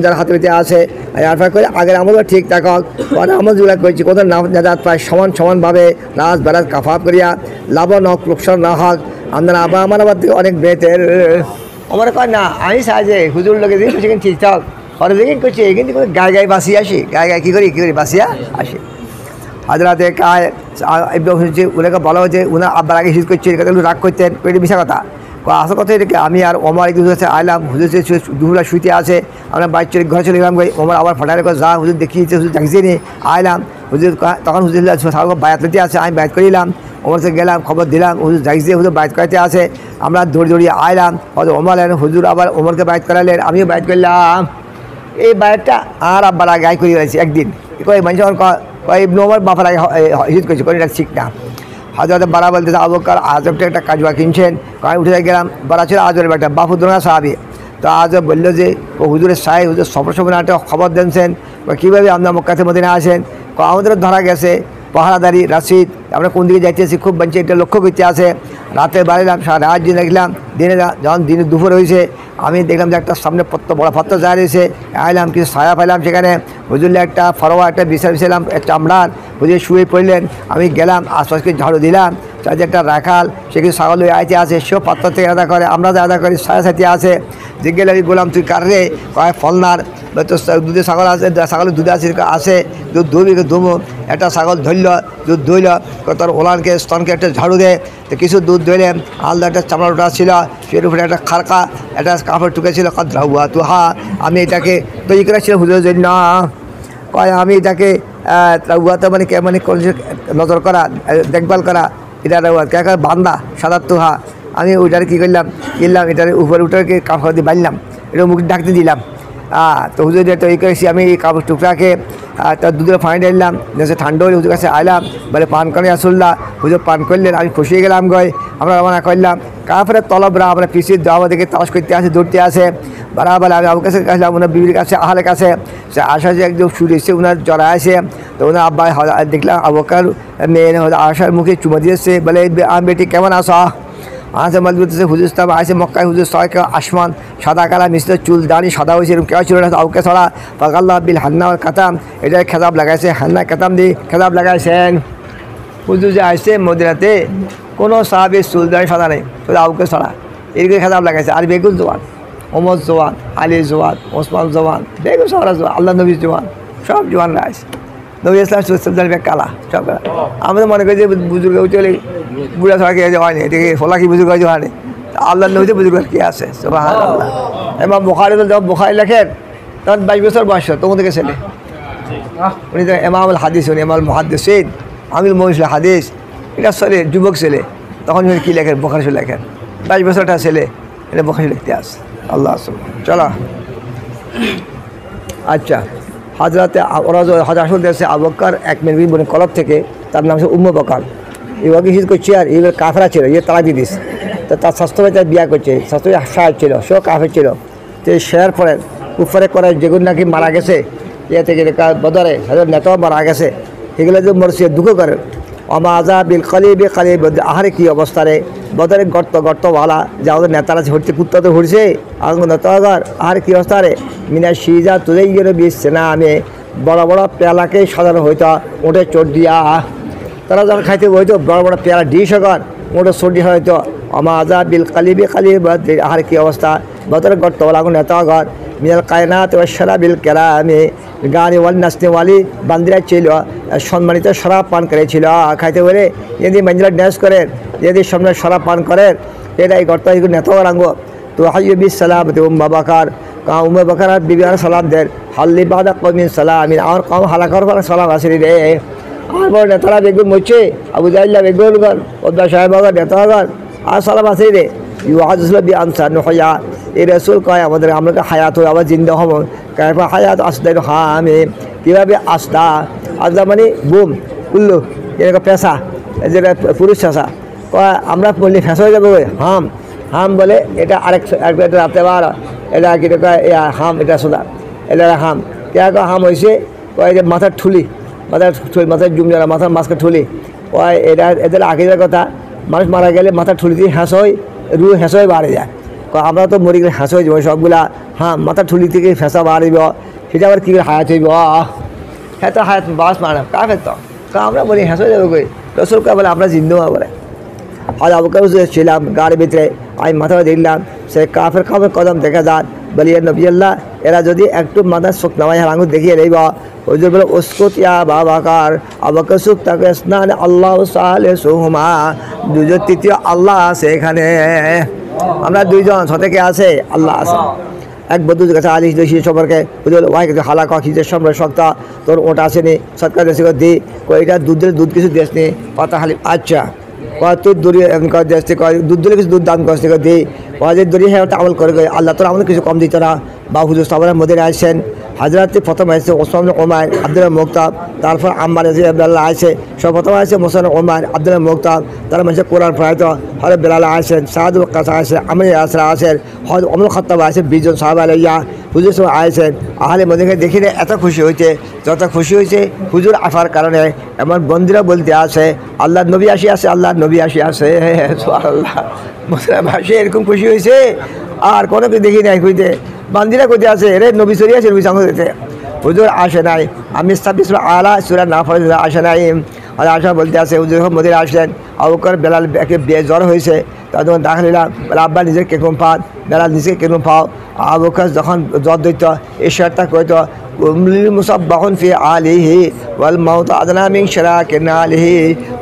যার হাতে পেতে আছে আরফা করে, আগের আমলও ঠিক থাকক, পরে আমল যেগুলো করছি কোথাও নাজাত পায় সমানভাবে রাজ বেরাজ কাফাফ করিয়া লাভন হক লোকসান না হোক, আপনার আবার আমার আবার থেকে অনেক বেতের আমার কয় না, আমি সাহায্যে হুজুর লোকে দিন সেখানে ঠিকঠাক পরে দেখেন করছি, কিন্তু গায়ে বাঁচিয়ে আসি, গায়ে কী করি বাঁচিয়া আসি। হাজরাতে কায় হচ্ছে ওনাকে বলা হয়েছে, ওনার আব্বার আগে হিজ করছে, এটা রাগ করতেন, এটা মিশা কথা, আসল কথা এটাকে আমি আর ওমর এক কাছে আইলাম, হুজুর দুপুরা শুইতে আছে, আমরা বাইক ঘরে চলে গেলাম, ওমর আবার ফাটারে করে যা হুজুর দেখিয়েছে, হুজুর দেখিয়ে নিয়ে আইলাম, হুজুর তখন হুজুর বায়াত নিতে আছে, আমি বায়াত করিলাম, ওমর থেকে গেলাম, খবর দিলাম, হুজুর জাগিয়ে দিয়ে হুজুর বায়াত করাতে আছে, আমরা দৌড়িয়ে আইলাম, হয়তো ওমর এলেন, হুজুর আবার ওমরকে বায়াত করালেন, আমিও বায়াত করলাম, এই বায়াতটা আর আব্বার আগে আয় করিয়ে রয়েছে একদিন, কই মানুষ কয় ইবনু ওমর বাবার আগে হিজ করেছে, কোনো এটা ঠিক না। হজরত বারা বলতেছে আবু বকর আজবটা একটা কাজুয়া কিনছেন, আমি উঠে গেলাম, বারা ছিল আজবের বেটা বাফুদ্দোনা সাহাবি, তো আজব বললো যে ও হুজুরের সাহেব হুজুর সফর একটা খবর দেনছেন, কীভাবে আপনার মক্কাতে মদিনা আসেন, আমাদের ধরা গেছে পাহারাদারি রাশিদ, আমরা কোন দিকে যাইতেছি খুব বাঞ্চে এটা লক্ষ্য করতে আছে, রাতে বাড়িলাম, সারা রাত দিন দেখলাম, যখন দিনে দুপুর হয়েছে, আমি দেখলাম যে একটা সামনে বড় পত্র যায় রয়েছে, আইলাম কিছু ছায়া পাইলাম, সেখানে হুজুরলে একটা ফরোয়া একটা বিছাইছিলাম চামড়ার, হুজুর শুয়ে পড়লেন, আমি গেলাম আশপাশকে ঝাড়ু দিলাম, চার্জে একটা রাখাল সে কিছু ছাগল আইতে আছে, সেও পাত্র থেকে আদা করে, আমরা যা আদা করি ছায়া সাথে আছে, যে গেলে আমি বললাম তুই কার রে, কয় ফলনার, তো দুধে ছাগল আছে, ছাগলের দুধে আছে দুধ ধুবি ধুমো, একটা ছাগল ধরল, দুধ ধুইল, তার ওলানকে স্তনকে একটা ঝাড়ু দেয়, তো কিছু দুধ ধরে আলাদা একটা চামড়া ওটা ছিল, সের উপরে একটা খারকা একটা কাপড় টুকেছিল, কাদ্রাহুয়া তুহা। আমি এটাকে তৈরি করেছিলাম হুজুরের জন্য। কয় আমি এটাকে রাউয়াতে মানে মানে নজর করা, দেখভাল করা, এটা রাউয়াত কে বান্দা সাদা তুহা। আমি ওইটার কী করলাম, কিনলাম এটার উপরে উঠে কাপড় দিয়ে বাঁধলাম, এটা মুখ ঢাকতে দিলাম। তো হুজুর তৈরি করেছি আমি এই কাপড় টুকরাকে, তার দুধের পানি ঢাললাম, দেশে ঠান্ডা হলে হুজুর কাছে আইলাম, বলে পান করে আসল্লাহ। হুজুর পান করলেন, আমি খুশি হয়ে গেলাম। গয় আমরা রওনা করলাম। কাপড়ের তলবরা আমরা পিছিয়ে দেওয়া দেখে তালাশ করতে আসে, দৌড়তে আসে বরাবর। আমি আবুর কাছে আসলাম, ওনার বিবির কাছে, আহালের কাছে। সে আশা যে একদম শুরু এসে ওনার জড়া আসে, তো ওনার আব্বা দেখলাম আবুকার মেয়ে আশার মুখে চুমা দিয়েছে, বলে আমি বেটি কেমন আসা? আনসে মত বলতেছে হুজুর সাহেব আসে মক্কায়, হুজুর সবাইকে আসমান সাদা কালা মিশ্র চুল দাঁড়ি সাদা হয়েছে, এরকম কেউ ছিল না, আউকে ছড়া ফাকাল্লাহ বিল হান্না কাতাম, এটাই খেতাব লাগাইছে, হান্না কাতাম দিয়ে খেতাব লাগাইছেন। হুজুর যে আসছে মদিনাতে কোনো সাহাবের চুল দাঁড়ি সাদা নেই, শুধু আউকে ছড়া, এরকম খেতাব লাগাইছে। আর বেগুন জোয়ান, ওমর জোয়ান, আলী জোয়ান, ওসমান জোয়ান, বেগুন সহরা জোয়ান, আল্লাহ নবী জোয়ান, সব জোয়ানরা আসে। নবী ইসলাম সুলতান কালা সব কালা। আমরা মনে করি যে বুজুর্গ চলে বুড়া ছাড়া কে হয়নি, এটাকে ফোলা কি বুজুর্গ হয়নি, আল্লাহ নবীতে বুজুর্গ কি আছে? সুবহানাল্লাহ। এবার বোখারি যখন বোখারি লেখেন তখন 22 বছর বয়স, তখন থেকে ছেলে। উনি তো এমামুল হাদিস, উনি এমামুল মুহাদ্দিসিন, আমিল মহিষুল হাদিস, এটা ছেলে, যুবক ছেলে। তখন উনি কী লেখেন? বোখারি লেখেন। 22 বছরটা ছেলে, এটা বোখারি লিখতে আসে। আল্লাহ চলো। আচ্ছা, হাজরাতে ওরা হাজার দেশে আবু বকর এক মিনিট বলে কলব থেকে, তার নাম হচ্ছে উম্মে বকর। এবারে হিজ করছে, আর এবার কাফেরা ছিল, ইয়ে তালাক দিয়ে দিস। তো তার স্বাস্থ্য তার বিয়া করছে, স্বাস্থ্য সাহেব ছিল, সেও কাফের ছিল। তো শেয়ার পরে কুফারে করে যেগুলো নাকি মারা গেছে ইয়ে থেকে বদরে, হাজার নেতাও মারা গেছে, এগুলো যে মরছে দুঃখ করে। অমাজা বিল কালিবে কালিব, আহারে কী অবস্থা রে, বদরে গর্তওয়ালা যা ওদের নেতারা হচ্ছে, কুত্তা তো ঘুরছে আঙ্গ নেতাগর, আহারে কী অবস্থা রে। মিনা সিজা তুলেই গেলে বিশছে না, আমি বড় বড় পেয়ালাকে সাজানো হইতো ওটে চোট দিয়া, তারা যখন খাইতে হইতো বড় বড় পেয়ালা ডিশ হকর ওটে চোট দিয়া হইতো। অমাজা বিল কালিবে কালিব, আহারে কী অবস্থা, বদরে গর্তওয়ালা আঙ্গ নেতাগর। মিনাল কায়নাত ও শরাব বিল কেরামে, গানে ওয়াল নাচতে ওয়ালি বান্দিরা ছিল, সম্মানিত শরাব পান করেছিল খাইতে বলে। যদি মঞ্জিলা ড্যান্স করেন, যদি সামনে শরাব পান করেন, এটা এই গর্ত নেতাগর আঙ্গ। তো হাইবিস সালাম উম্মে বকর, উম্মে বকর আর বিবি আর সালাম দেন, হাল্লি বাদা কওমিন সালামিন, আমার কম হালাকর পর সালাম আসিনি রে। আর বড় নেতারা বেগুন মরছে, আবু জাহিল্লা বেগুন গর, ওদা সাহেব নেতাগর আর সালাম আসিনি রে। ইউআজুল বি আনসার নহয়া, এই রসুল কয় আমাদের, আমরা হায়াত হয়ে আবার জিন্দা হব। কারণ হায়াত আসদার হামে, কীভাবে আসদা, আসদা মানে বুম উল্লু, এরকম পেশা, যেটা পুরুষ পেশা, কয় আমরা বললে ফেঁসা হয়ে যাবে। হাম হাম বলে এটা আরেক রাতে বার, এটা কী কয় হাম, এটা সোদা, এটা হাম। কে হাম হয়েছে কয় যে মাথার ঠুলি, মাথার জুমজারা, মাথার মাছকে ঠুলি, কয় এটা এদের আগের কথা, মানুষ মারা গেলে মাথার ঠুলি দিয়ে হাঁস হয়, রু হেঁস হয়ে বাড়ে যায়। আমরা তো মরি গেলে হাঁস হয়ে যাবো সবগুলা, হ্যাঁ মাথার ঠুলি থেকে ফেঁসা বাড়িব, সেটা আবার কী করে হায়াত হইব। হ্যাঁ তো হায়াত বাস মারা কাফের, তো আমরা বলি হেঁস হয়ে যাবো কই, রসুল কা বলে আমরা জিন্দু বলে। আজ আবু বকর ছিলাম গাড়ির ভিতরে, আমি মাথা দেখলাম সে কাফের কদম দেখা যান, বলিয়া নবী আল্লাহ, এরা যদি একটু মাথার চোখ নামাই আঙুল দেখিয়ে নেইব, হুজুর বলে উস্কুত ইয়া আবু বকর, আবু বকর চুপ থাকে, স্নান আল্লাহ সালিসুহুমা, দুজন তৃতীয় আল্লাহ আছে এখানে। আমরা দুইজন সাথে কে আছে? আল্লাহ আছে। এক বন্ধুর কাছে আলিশ দেশি সম্পর্কে বুঝল ওয়াই কিন্তু হালাকা খিজের সম্পর্কে শক্তা, তোর ওটা আসেনি সৎকার দেশে দি, এটা দুধ দিলে দুধ কিছু দেশ নি পাতা হালি। আচ্ছা কয় তোর দড়িয়ে দেশে কয় দুধ দিলে কিছু দুধ দান করছে দিই, যে দড়িয়ে হ্যাঁ ওটা আমল করে আল্লাহ তোর আমাদের কিছু কম দিত না। বা হুজুর সাবানের মধ্যে আসছেন, হাজরাতে প্রথম আসছে ওসমান ওমার আব্দুল মুক্তাব, তারপর আম্মার আব্দুল্লাহ আসে, সর্বপ্রথম আসছে মোসান ওমার আব্দুল মুক্তাব, তার মধ্যে কোরআন প্রায়ত হরে বেলাল আসেন, সাহাদুল কাসা আসেন, আমির আসরা আসেন, হজ অমল খত্তাব আসেন, 20 জন সাহাবা আলাইয়া হুজুর সব আসেন। আহলে মদিনাকে দেখে এত খুশি হয়েছে, যত খুশি হয়েছে হুজুর আসার কারণে। এমন বন্দিরা বলতে আছে আল্লাহ নবী আসি আছে, আল্লাহ নবী আসি আছে, আল্লাহ মুসলমানবাসী এরকম খুশি হয়েছে আর কোনো কিছু দেখি নাই। হইতে বান্দিরা কোথায় আছে রে, নবী সরি আছে, নবী সঙ্গে দিতে হুজুর আসে নাই। আমি সাবিস আলা সুরা না পড়ে আসে নাই। আর আসা বলতে আছে হুজুর মদিনা আসলেন, আবু বকর বেলাল জ্বর হয়েছে, তাদের দেখা নিলাম, বলে আব্বা নিজের কেরকম পান, বেলাল নিজেকে কেরকম পাও। আবু বকর যখন জ্বর দিত এই শার্টটা কইতো মুসাব্বাহুন ফি আলিহি ওয়াল মাউত আদনা মিন শিরাকিন আলিহি।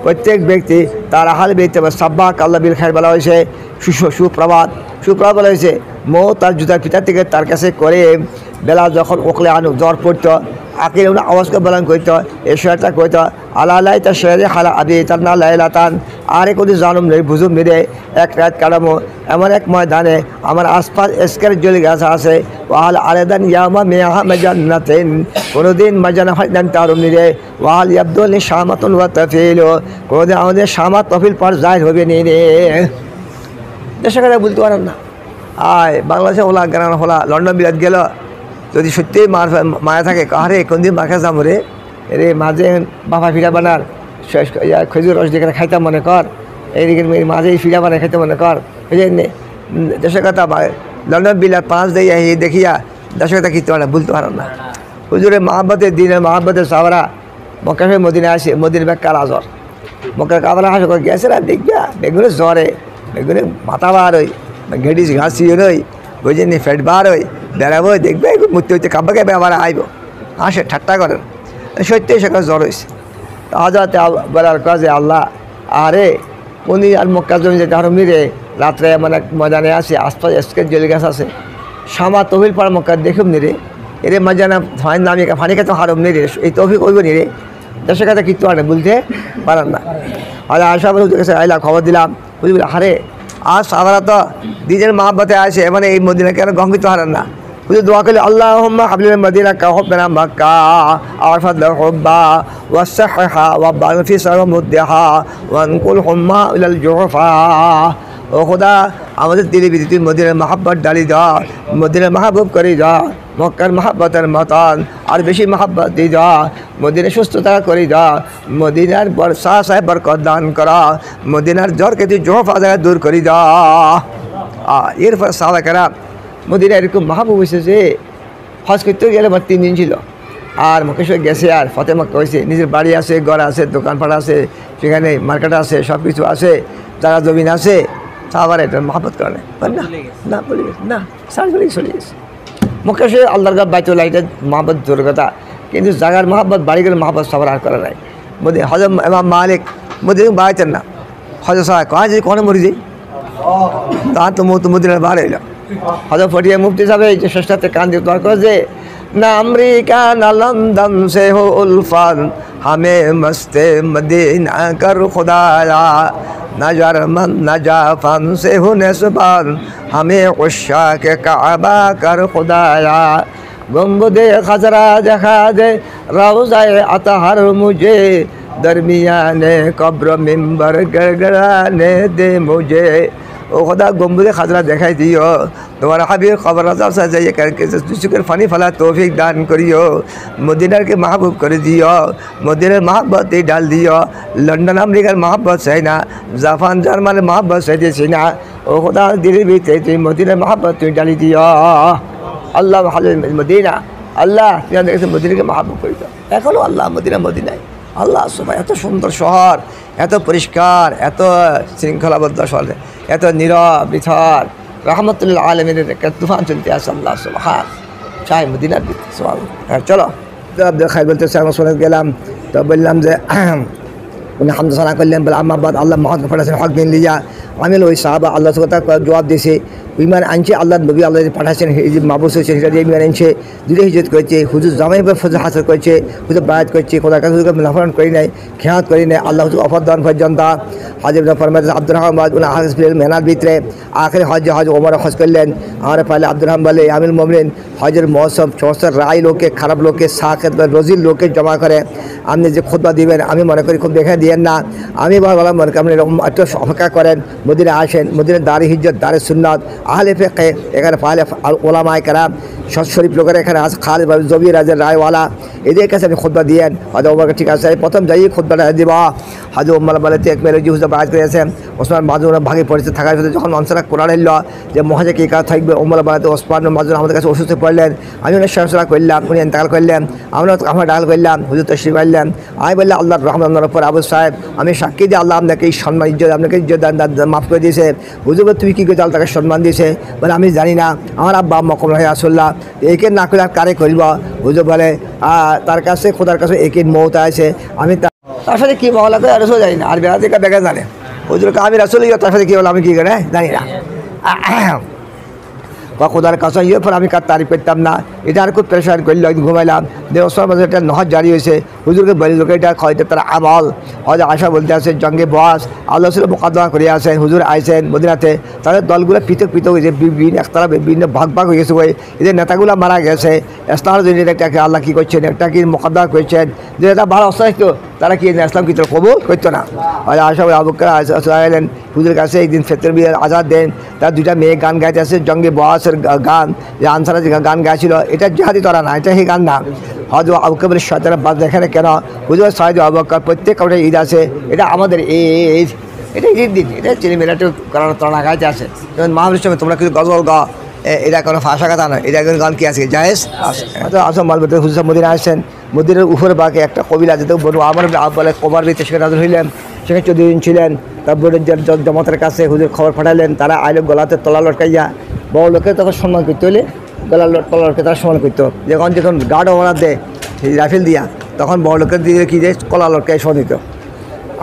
প্রত্যেক ব্যক্তি তার আহল বেইতে সাব্বাক আল্লাহ বিল খাইর বলা হয়েছে, সুপ্রভাত বলা হয়েছে। মৌত তার জুতার পিতার থেকে তার কাছে করে বেলা যখন ওকলে আনু জ্বর পড়তো আকির আওয়াজকে বলান করত এই শেয়ারটা কইত আল্লাহ তার শেয়ারে হালা আবি তার না লাইলাতান আরে কোনো জানুম নেই বুঝুম মেরে এক রাত কাটামো এমন এক ময়দানে আমার আশপাশ এসকের জলি গাছ আছে ওয়াল আলেদান ইয়ামা মেয়াহা মেজান্নাতেন কোনোদিন মজানা হাইদান তারুম নিরে ওয়াল ইয়াবদুল শামাতুন ওয়া তাফিল কোনোদিন আমাদের শামাত তফিল পর জাহির হবে নি রে। দেশের কথা বলতে পারেন না। আয় বাংলাদেশে ওলা গ্রাম হলা লন্ডন বিরাট গেল যদি সত্যি মায়া থাকে কাহারে কোনদিন মাখা যাবো রে রে মাঝে বাবা ফিরা বানার খেজুর রস দিয়ে খাইতাম মনে কর এইদিকে মাঝে ফিরা বানায় খাইতে মনে কর বুঝলেন। দেশের কথা লন্ডন বিলাত 5 দিয়ে দেখিয়া দেশের কথা কিনতে পারে বলতে পারেন না। হুজুরের মহাব্বতের দিনের মহাব্বতের সাবরা মক্কা ফের মদিনে আসে মদির ব্যাগকার আজর মক্কার কাবলা হাসো করে গেছে না দেখবা বেগুনে জ্বরে বেগুনে মাথা বার হই ঘেটিস ঘাসি হই বুঝলেন ফেট বার হই বেড়াবো দেখবে মূর্তি হইতে কাব্বাকে আবার আইব হাসে ঠাট্টা করেন সত্যি সেখানে জ্বর হয়েছে। হাজাতে বলার কাজে আল্লাহ আরে উনি আর মক্কা জমি যেতে হারম নিরে রাত্রে এমন এক ময়দানে আসে আশপাশ এসকের জেলি গাছ আছে শামা তহিল পাড় মক্কা দেখুম নিরে এরে মজানা ফাইন নামি ফানি খাতে হারম নিরে এই তৌফিক হইব নিরে দেশের কাছে কিন্তু আর বলতে পারেন না। আর আশা বলে কাছে আইলা খবর দিলাম বুঝলি হারে আজ সাধারণত দিনের মহাব্বতে আসে মানে এই মদিনা কেন গঙ্গিত হারেন না বুঝলি দোয়া করলে আল্লাহুম্মা হাবলিল মদিনা কা হুবনা মক্কা আর ফাদলা হুব্বা ওয়া সাহহা ওয়া বারফি সারমুদ্দাহা ওয়া আনকুল হুম্মা ইলাল জুহফা। ও খোদা আমাদের দিলে বিদ্যুৎ মদিনার মহাব্বত ডালি দাও মদিনার মাহবুব করে দাও মক্কার মহাব্বতের মতন আর বেশি মহাব্বত দিয়ে দাও মদিনা সুস্থতা করে দাও মদিনার বর্ষা সাহেব বরকত দান করা মদিনার জ্বরকে তুই জোহফা জায়গায় দূর করে দাও। এরপর সাহাবাকেরা মদিনা এরকম মাহবুব এসেছে হজ করতে গেলে আমার 3 দিন ছিল আর মক্কেশ্বর গেছে আর ফতে মক্কা হয়েছে নিজের বাড়ি আছে ঘর আছে দোকানপাট আছে সেখানে মার্কেট আছে সব কিছু আছে জায়গা জমিন আছে সাহাবার এটা মহাব্বত করে না না বলে গেছে না সার বলে চলে গেছে মক্কেশ্বর আল্লাহর গাছ বাইতুল্লাহ এটা মহাব্বত জোর কথা কিন্তু জায়গার মহাব্বত বাড়ি গেলে মহাব্বত সবার আর করা নাই মোদি হজম ইমাম মালিক মোদি বাড়াইতেন না হজর সাহেব কয় যদি কোনে মরি যাই তা তো মদিনার বার এলো হজর ফটিয়া মুফতি সাহেব এই যে শেষটাতে কান দিয়ে তর্ক যে না আমেরিকা না লন্ডন সে হো উলফান হামে মস্তে মদিনা কর খুদায়া না জারমান না জাফান সে হো নেসবান হামে উশাকে কাবা কর খুদায়া গম্বুদে খাজরা দেখা দে রওজায়ে আতহার মুঝে দরমিয়ানে কব্র মিম্বর গড়গড়ানে দে মুঝে। ও খোদা গম্বুদে খাজরা দেখাই দিও তোমার হাবিব খবর রাজা যাইয়ে করকে দুচুকের ফানি ফেলা তৌফিক দান করিও মদিনার के महबूब कर दियो मदीनार महब्बत डाल दियो लंडन अमेरिकार महब्बत चाই না জাপান জার্মানের महब्बत চাইতেছি না ও খোদা দিলের ভিতরে তুই মদিনার महब्बत তুই ডালি দিও আল্লাহ মদিনা আল্লাহ তুই আমাদের মদিনাকে महबूब করে দাও এখনও আল্লাহ মদিনায় আল্লাহ সবাই এত সুন্দর শহর এত পরিষ্কার এত শৃঙ্খলাবদ্ধ শহর এত নীরব নিথর রহমতুল্লাহ আলমিনের একটা তুফান চলতে আসে আল্লাহ সুবহান চাই মদিনার দিকে চলো খাই বলতে শোনা গেলাম তো বললাম যে উনি হামদা করলেন বলে আমাবাদ আল্লাহ মহাত্মা পাঠাচ্ছেন হক দিন লিয়া আমি ওই সাহাবা আল্লাহ কথা জবাব দিয়েছে ইমান আনছে আল্লাহ নবী আল্লাহ পাঠাচ্ছেন যে মাবুস হয়েছে সেটা দিয়ে ইমান আনছে দুটো হিজত করেছে হুজুর জামাই ফজল হাসিল করেছে হুজুর বায়াত করছে কোথার কাছে নাফরমান করি নাই খেয়াত করি নাই আল্লাহ হুজুর অফরদান পর্যন্ত হাজির ফরমাদ আব্দুর রহমান উনি হাজ মেহনার ভিতরে আখের হজ ওমর হজ করলেন আমার পাহলে আব্দুর রহমান বলে আমির মোমিন হজের মৌসুম সমস্ত রায় লোকে খারাপ লোকে সাকেত রজিল লোকে জমা করে আপনি যে খুতবা দিবেন আমি মনে করি খুব দেখে দিয়েন না আমি বললাম মনে করি আপনি এরকম একটু অপেক্ষা করেন মদিনা আসেন মদিনার দাঁড়ি হিজ্জত দাঁড়ে সুন্নাত আহলে ফিকহ এখানে পাহলে ওলামায়ে কেরাম শরীফ লোকের এখানে আছে খালিদ জবি রাজের রায়ওয়ালা এদের কাছে আপনি খুতবা দিয়েন হয়তো ওমরকে ঠিক আছে প্রথম যাই খুতবাটা দিবা হাজু ওমর বলে এক মেরে হুজুর বাজ করেছে ওসমান মাজুর ভাগে পড়েছে থাকার ভিতরে যখন মানুষরা কোরআন এল যে মহাজে কী কাজ থাকবে ওমর বলাতে ওসমান মাজুর আমাদের কাছে অসুস্থ পড়লেন আমি ওনার সরাসরা করলাম উনি ইন্তেকাল করলেন আমরা ডাল করলাম হুজুর তশরিফ আনলেন আমি বললাম আল্লাহর রহমানের উপর আবু সাহেব আমি সাক্ষী দিয়ে আল্লাহ আপনাকে এই সম্মান ইজ্জত আপনাকে ইজ্জত মাফ করে দিয়েছে হুজুর তুমি কী করে তাকে সম্মান দিয়েছে বলে আমি জানি না আমার আব্বা আম্মা কমল হয়ে আসল্লাহ একে না করে আর কারে করব হুজুর বলে তার কাছে খোদার কাছে একে মৌত আছে আমি তার সাথে কী মহলা করে রসুল জানি না আর বেড়াতে বেগে জানে হুজুরকে আমি রসুল তার সাথে কী বলো আমি কী করে জানি না খোদার কাছে ইয়ে পর আমি কার তারিফ করতাম না এটা আর খুব প্রেশার করলো একদিন ঘুমাইলাম দেবস্থার মাঝে একটা নহর জারি হয়েছে হুজুরকে বলি লোকে এটা হয়তো তারা আমল হয়তো আশা বলতে আসেন জঙ্গে বস আল্লাহ রসুল মোকাদ্দমা করে আসেন হুজুর আইসেন মদিনাতে তাদের দলগুলো পৃথক পৃথক হয়েছে বিভিন্ন একতারা বিভিন্ন ভাগ ভাগ হয়ে গেছে ওই এদের নেতাগুলো মারা গেছে ইসলামের জন্য একটাকে আল্লাহ কী করছেন একটা কি মোকাদ্দমা করছেন যে এটা ভালো অবস্থা থাকতো তারা কি ইসলাম কি কবুল করতো না আশা আবু বকর এলেন হুজুরের কাছে একদিন ফেতর বিয়ের আজাদ দেন তার দুইটা মেয়ে গান গাইতে আসে জঙ্গে বসের গান যে আনসারা যে গান গাইছিল এটা জিহাদি তরা না এটা সেই গান না হয়তো আবু বকরের শয়তানের বাদ এখানে কেন হুজুর সাহেব আবু বকর প্রত্যেক কাউকে ঈদ আছে এটা আমাদের এই এটা ঈদের দিন এটা ছেলেমেয়েরা একটু কারণ তরা গাইতে আসে যেমন মাহবুবের সময় তোমরা কিন্তু গজল গা এটা কোনো ফাঁসা কথা নয় এটা কোনো গান কি আছে জায়েজ আছে হয়তো আসম মালবতে হুজুর সাহেব মদিনা আসছেন মদিনার উপরে বাকি একটা কবিলা যেতে বলবো আমার বলে কবার দিতে সেখানে হাজির হইলেন সেখানে 14 দিন ছিলেন তারপরে জমাতের কাছে হুজুর খবর পাঠালেন তারা আইলো গলাতে তলা লটকাইয়া বড় লোকে তখন সম্মান করতে হলে গলার তলা লটকে তারা সম্মান করতো যখন গার্ড ওভার দেয় রাইফেল দিয়া তখন বড় লোকের দিকে কী দেয় কলা লটকায় সহ দিত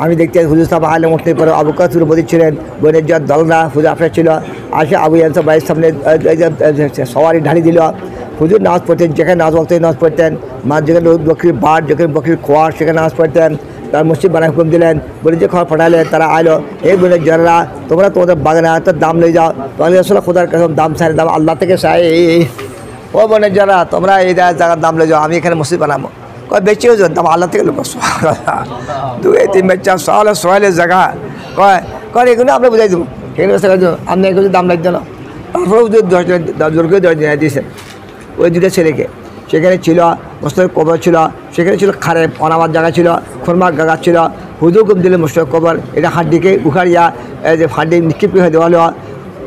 আমি দেখতে হুজুর সাহেব আইলে উঠতে পরে আবু কাসুর মদির ছিলেন বোনের যার দলরা হুজুর আপনার ছিল আসে আবু ইয়ানসা ভাইয়ের সামনে সবারই ঢালি দিল হুজুর নামাজ পড়তেন যেখানে নামাজ বলতে নামাজ পড়তেন মাছ যেখানে বকরির বাট যেখানে বকরির খোয়ার সেখানে নামাজ পড়তেন তার মসজিদ বানায় হুকুম দিলেন বলে যে খবর পাঠালেন তারা আইলো এই বোনের যারা তোমরা তোমাদের বাগানে এত দাম লয়ে যাও তোমাদের আসলে খোদার কাছে দাম চাই দাম আল্লাহ থেকে চাই ও বোনের যারা তোমরা এই জায়গার দাম লয়ে যাও আমি এখানে মসজিদ বানাবো কয় বেঁচে হয়ে যাও দাম আল্লাহ থেকে লোক 2-3 বাচ্চা সোয়ালের জায়গা কয় এগুলো আমরা বুঝাই দেবো সেখানে আপনি এগুলো দাম লাগছে না তারপরেও জোরকে দিয়েছেন ওই দুটো ছেলেকে সেখানে ছিল মোস্তফা কবর ছিল সেখানে ছিল খারে অনামার জায়গা ছিল খরমার গাছ ছিল হুজুর কুম দিলে মোস্তফা কবর এটা হাড্ডিকে উখাড়িয়া যে হাড্ডি নিক্ষেপ করে দেওয়া হলো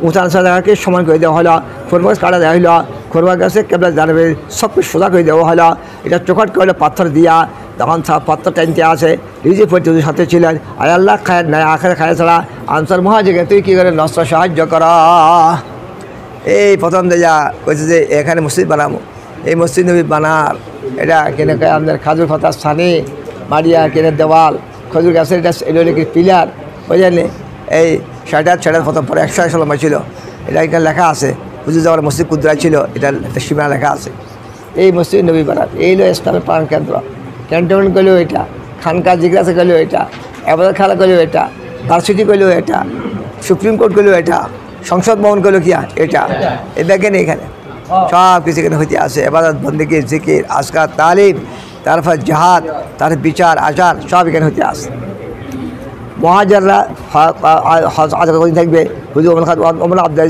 উঁচান জায়গাকে সমান করে দেওয়া হলো খরমাস কাটা দেওয়া হলো খরমার গাছে কেবলা জানাবে সব কিছু সোজা করে দেওয়া হলো এটা চোখাট করে পাথর দিয়া তখন পাথর টাইনতে আসে নিজে পড়তে সাথে ছিলেন আর আল্লাহ খায় নাই আখের খায় ছাড়া আনসার মহাজেগে তুই কী করে নষ্ট সাহায্য করা এই প্রথম দেয়া কইছে যে এখানে মসজিদ বানাবো এই মসজিদ নবী বানার এটা কেনে আপনার খাজুর পাতার স্থানে মারিয়া কেনে দেওয়াল খজুর গাছের এটা এলোকে পিলার বুঝলেন এই ষাটার প্রথম পরে 100 লম্বা ছিল এটা এখানে লেখা আছে হুজুর যাওয়ার মসজিদ কুদ্রা ছিল এটা একটা সীমানা লেখা আছে এই মসজিদ নবী বানার এই হলো ইসলামের প্রাণ কেন্দ্র ক্যান্টনমেন্ট করলেও এটা খানকা জিজ্ঞাসা করলেও এটা আবাদত খালা করলেও এটা ভার্সিটি করলেও এটা সুপ্রিম কোর্ট করলেও এটা সংসদ ভবন করলেও কি এটা এই দেখেন এখানে সব কিছু এখানে হইতে আসে এবাদত বন্দেগী জিকির আজকার তালিম তারপর জাহাদ তার বিচার আচার সব এখানে হইতে আসে মহাজাররা কদিন থাকবে হুজুর ওমর আব্দুল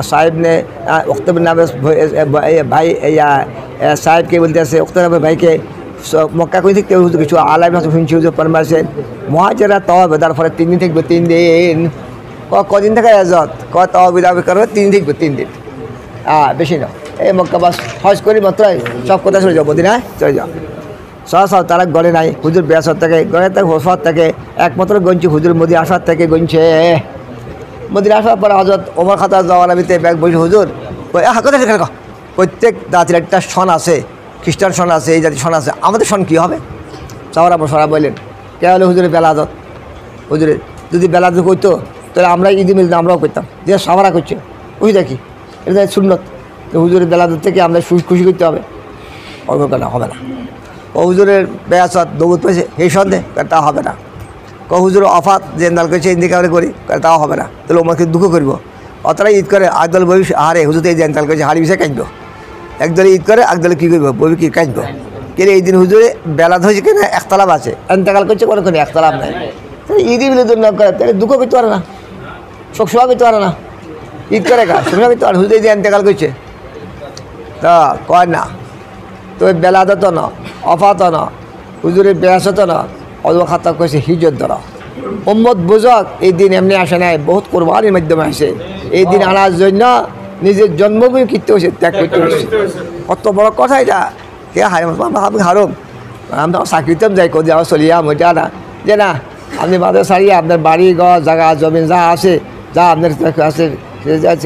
সাহেব নে ওক্তবের নামে ভাই সাহেবকে বলতে আসে ওক্তবের ভাইকে মক্কা করে থাকতে হুজুর কিছু আলাম শুনছি হুজুর পারমাছেন মহাজাররা তাওয়া বেদার ফলে 3 দিন থাকবে 3 দিন কদিন থাকা এজত তাওয়া বেদা করবে 3 দিন থাকবে 3 দিন বেশি না এই মক্কা বাস হজ করি মাত্র সব কথা চলে যাও মদিনায় চলে যাও সব তারা গড়ে নাই হুজুর বেয়াসর থেকে গড়ে থাকে হোসফাত থেকে একমাত্র গঞ্জি হুজুর মোদি আসার থেকে গঞ্ছে মোদির আসার পরে হজরত ওমর খাতার যাওয়ার আমিতে ব্যাগ বসে হুজুর কথা সেখানে প্রত্যেক জাতির একটা সন আছে খ্রিস্টান সন আছে এই জাতির সন আছে আমাদের সন কী হবে সাওয়ারা সরা বললেন কে হলে হুজুরের বেলাদত হুজুরের যদি বেলাদত করতো তাহলে আমরা ঈদ মিল আমরাও করতাম যে সাওয়ারা করছে ওই দেখি এটা সুন্নত হুজুরের বেলাদত থেকে আমরা খুশি করতে হবে কেন হবে না ও হুজুরের বেয়াসত দৌড় পেয়েছে এই সন্দেহ তা হবে না হুজুর অফাত যে নাল করেছে ইন্দিকারে করি তাও হবে না তাহলে ওমাকে দুঃখ করবো অতটাই ঈদ করে একদল বই হারে হুজুর এই জেন্তাল করেছে হারি বিষয়ে কাঁদবো একদলে ঈদ করে একদলে কী করবো বই কি কাঁদবো কিন্তু এই দিন হুজুরে বেলাদ হয়েছে কিনা একতলাপ আছে এন্তেকাল করছে কোনো একতলাপ নাই তাহলে ঈদই বিনোদন না করে তাহলে দুঃখ করতে পারে না শোক সভা করতে পারে না ঈদ করে গা শোভা করতে পারে হুজুর এই যে এন্তেকাল করছে তা কয় না তো বেলাদত না অফাত না হুজুরের বেয়াসত না অদবা খাতা করেছে হিজত ধরা উম্মত বুঝক এই দিন এমনি আসে নাই বহুত কোরবানির মাধ্যমে আসে এই দিন আনার জন্য নিজের জন্মভূমি কিনতে হয়েছে ত্যাগ করতে হয়েছে কত বড় কথা এটা কে আমি হারুম আমরা চাকরিতেও যাই কোথাও যাওয়া চলিয়াম ওইটা না যে না আপনি বাজার সারিয়ে আপনার বাড়ি ঘর জায়গা জমিন যা আছে যা আপনার আছে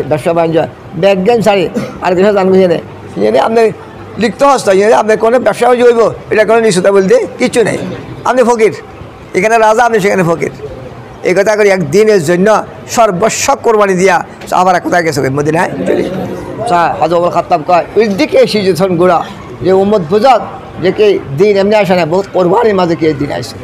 ব্যবসা বাণিজ্য ব্যাজ্ঞান সারি আর কিছু জানবি না ইয়ে আপনি লিখতে হস্ত ইয়ে আপনি কোনো ব্যবসা হইব এটা কোনো নিশ্চয়তা বলতে কিচ্ছু নেই। আপনি ফকির, এখানে রাজা, আপনি সেখানে ফকির। এই কথা করে একদিনের জন্য সর্বস্ব কোরবানি দিয়া আবার কোথায় গেছে মদিনায় চলে হজরত খাত্তাব কয় ওই দিকে এসে যখন গোড়া যে উম্মত বুঝক যে কে দিন এমনি আসে না, বহুত কোরবানির মাঝে কে দিন আসে।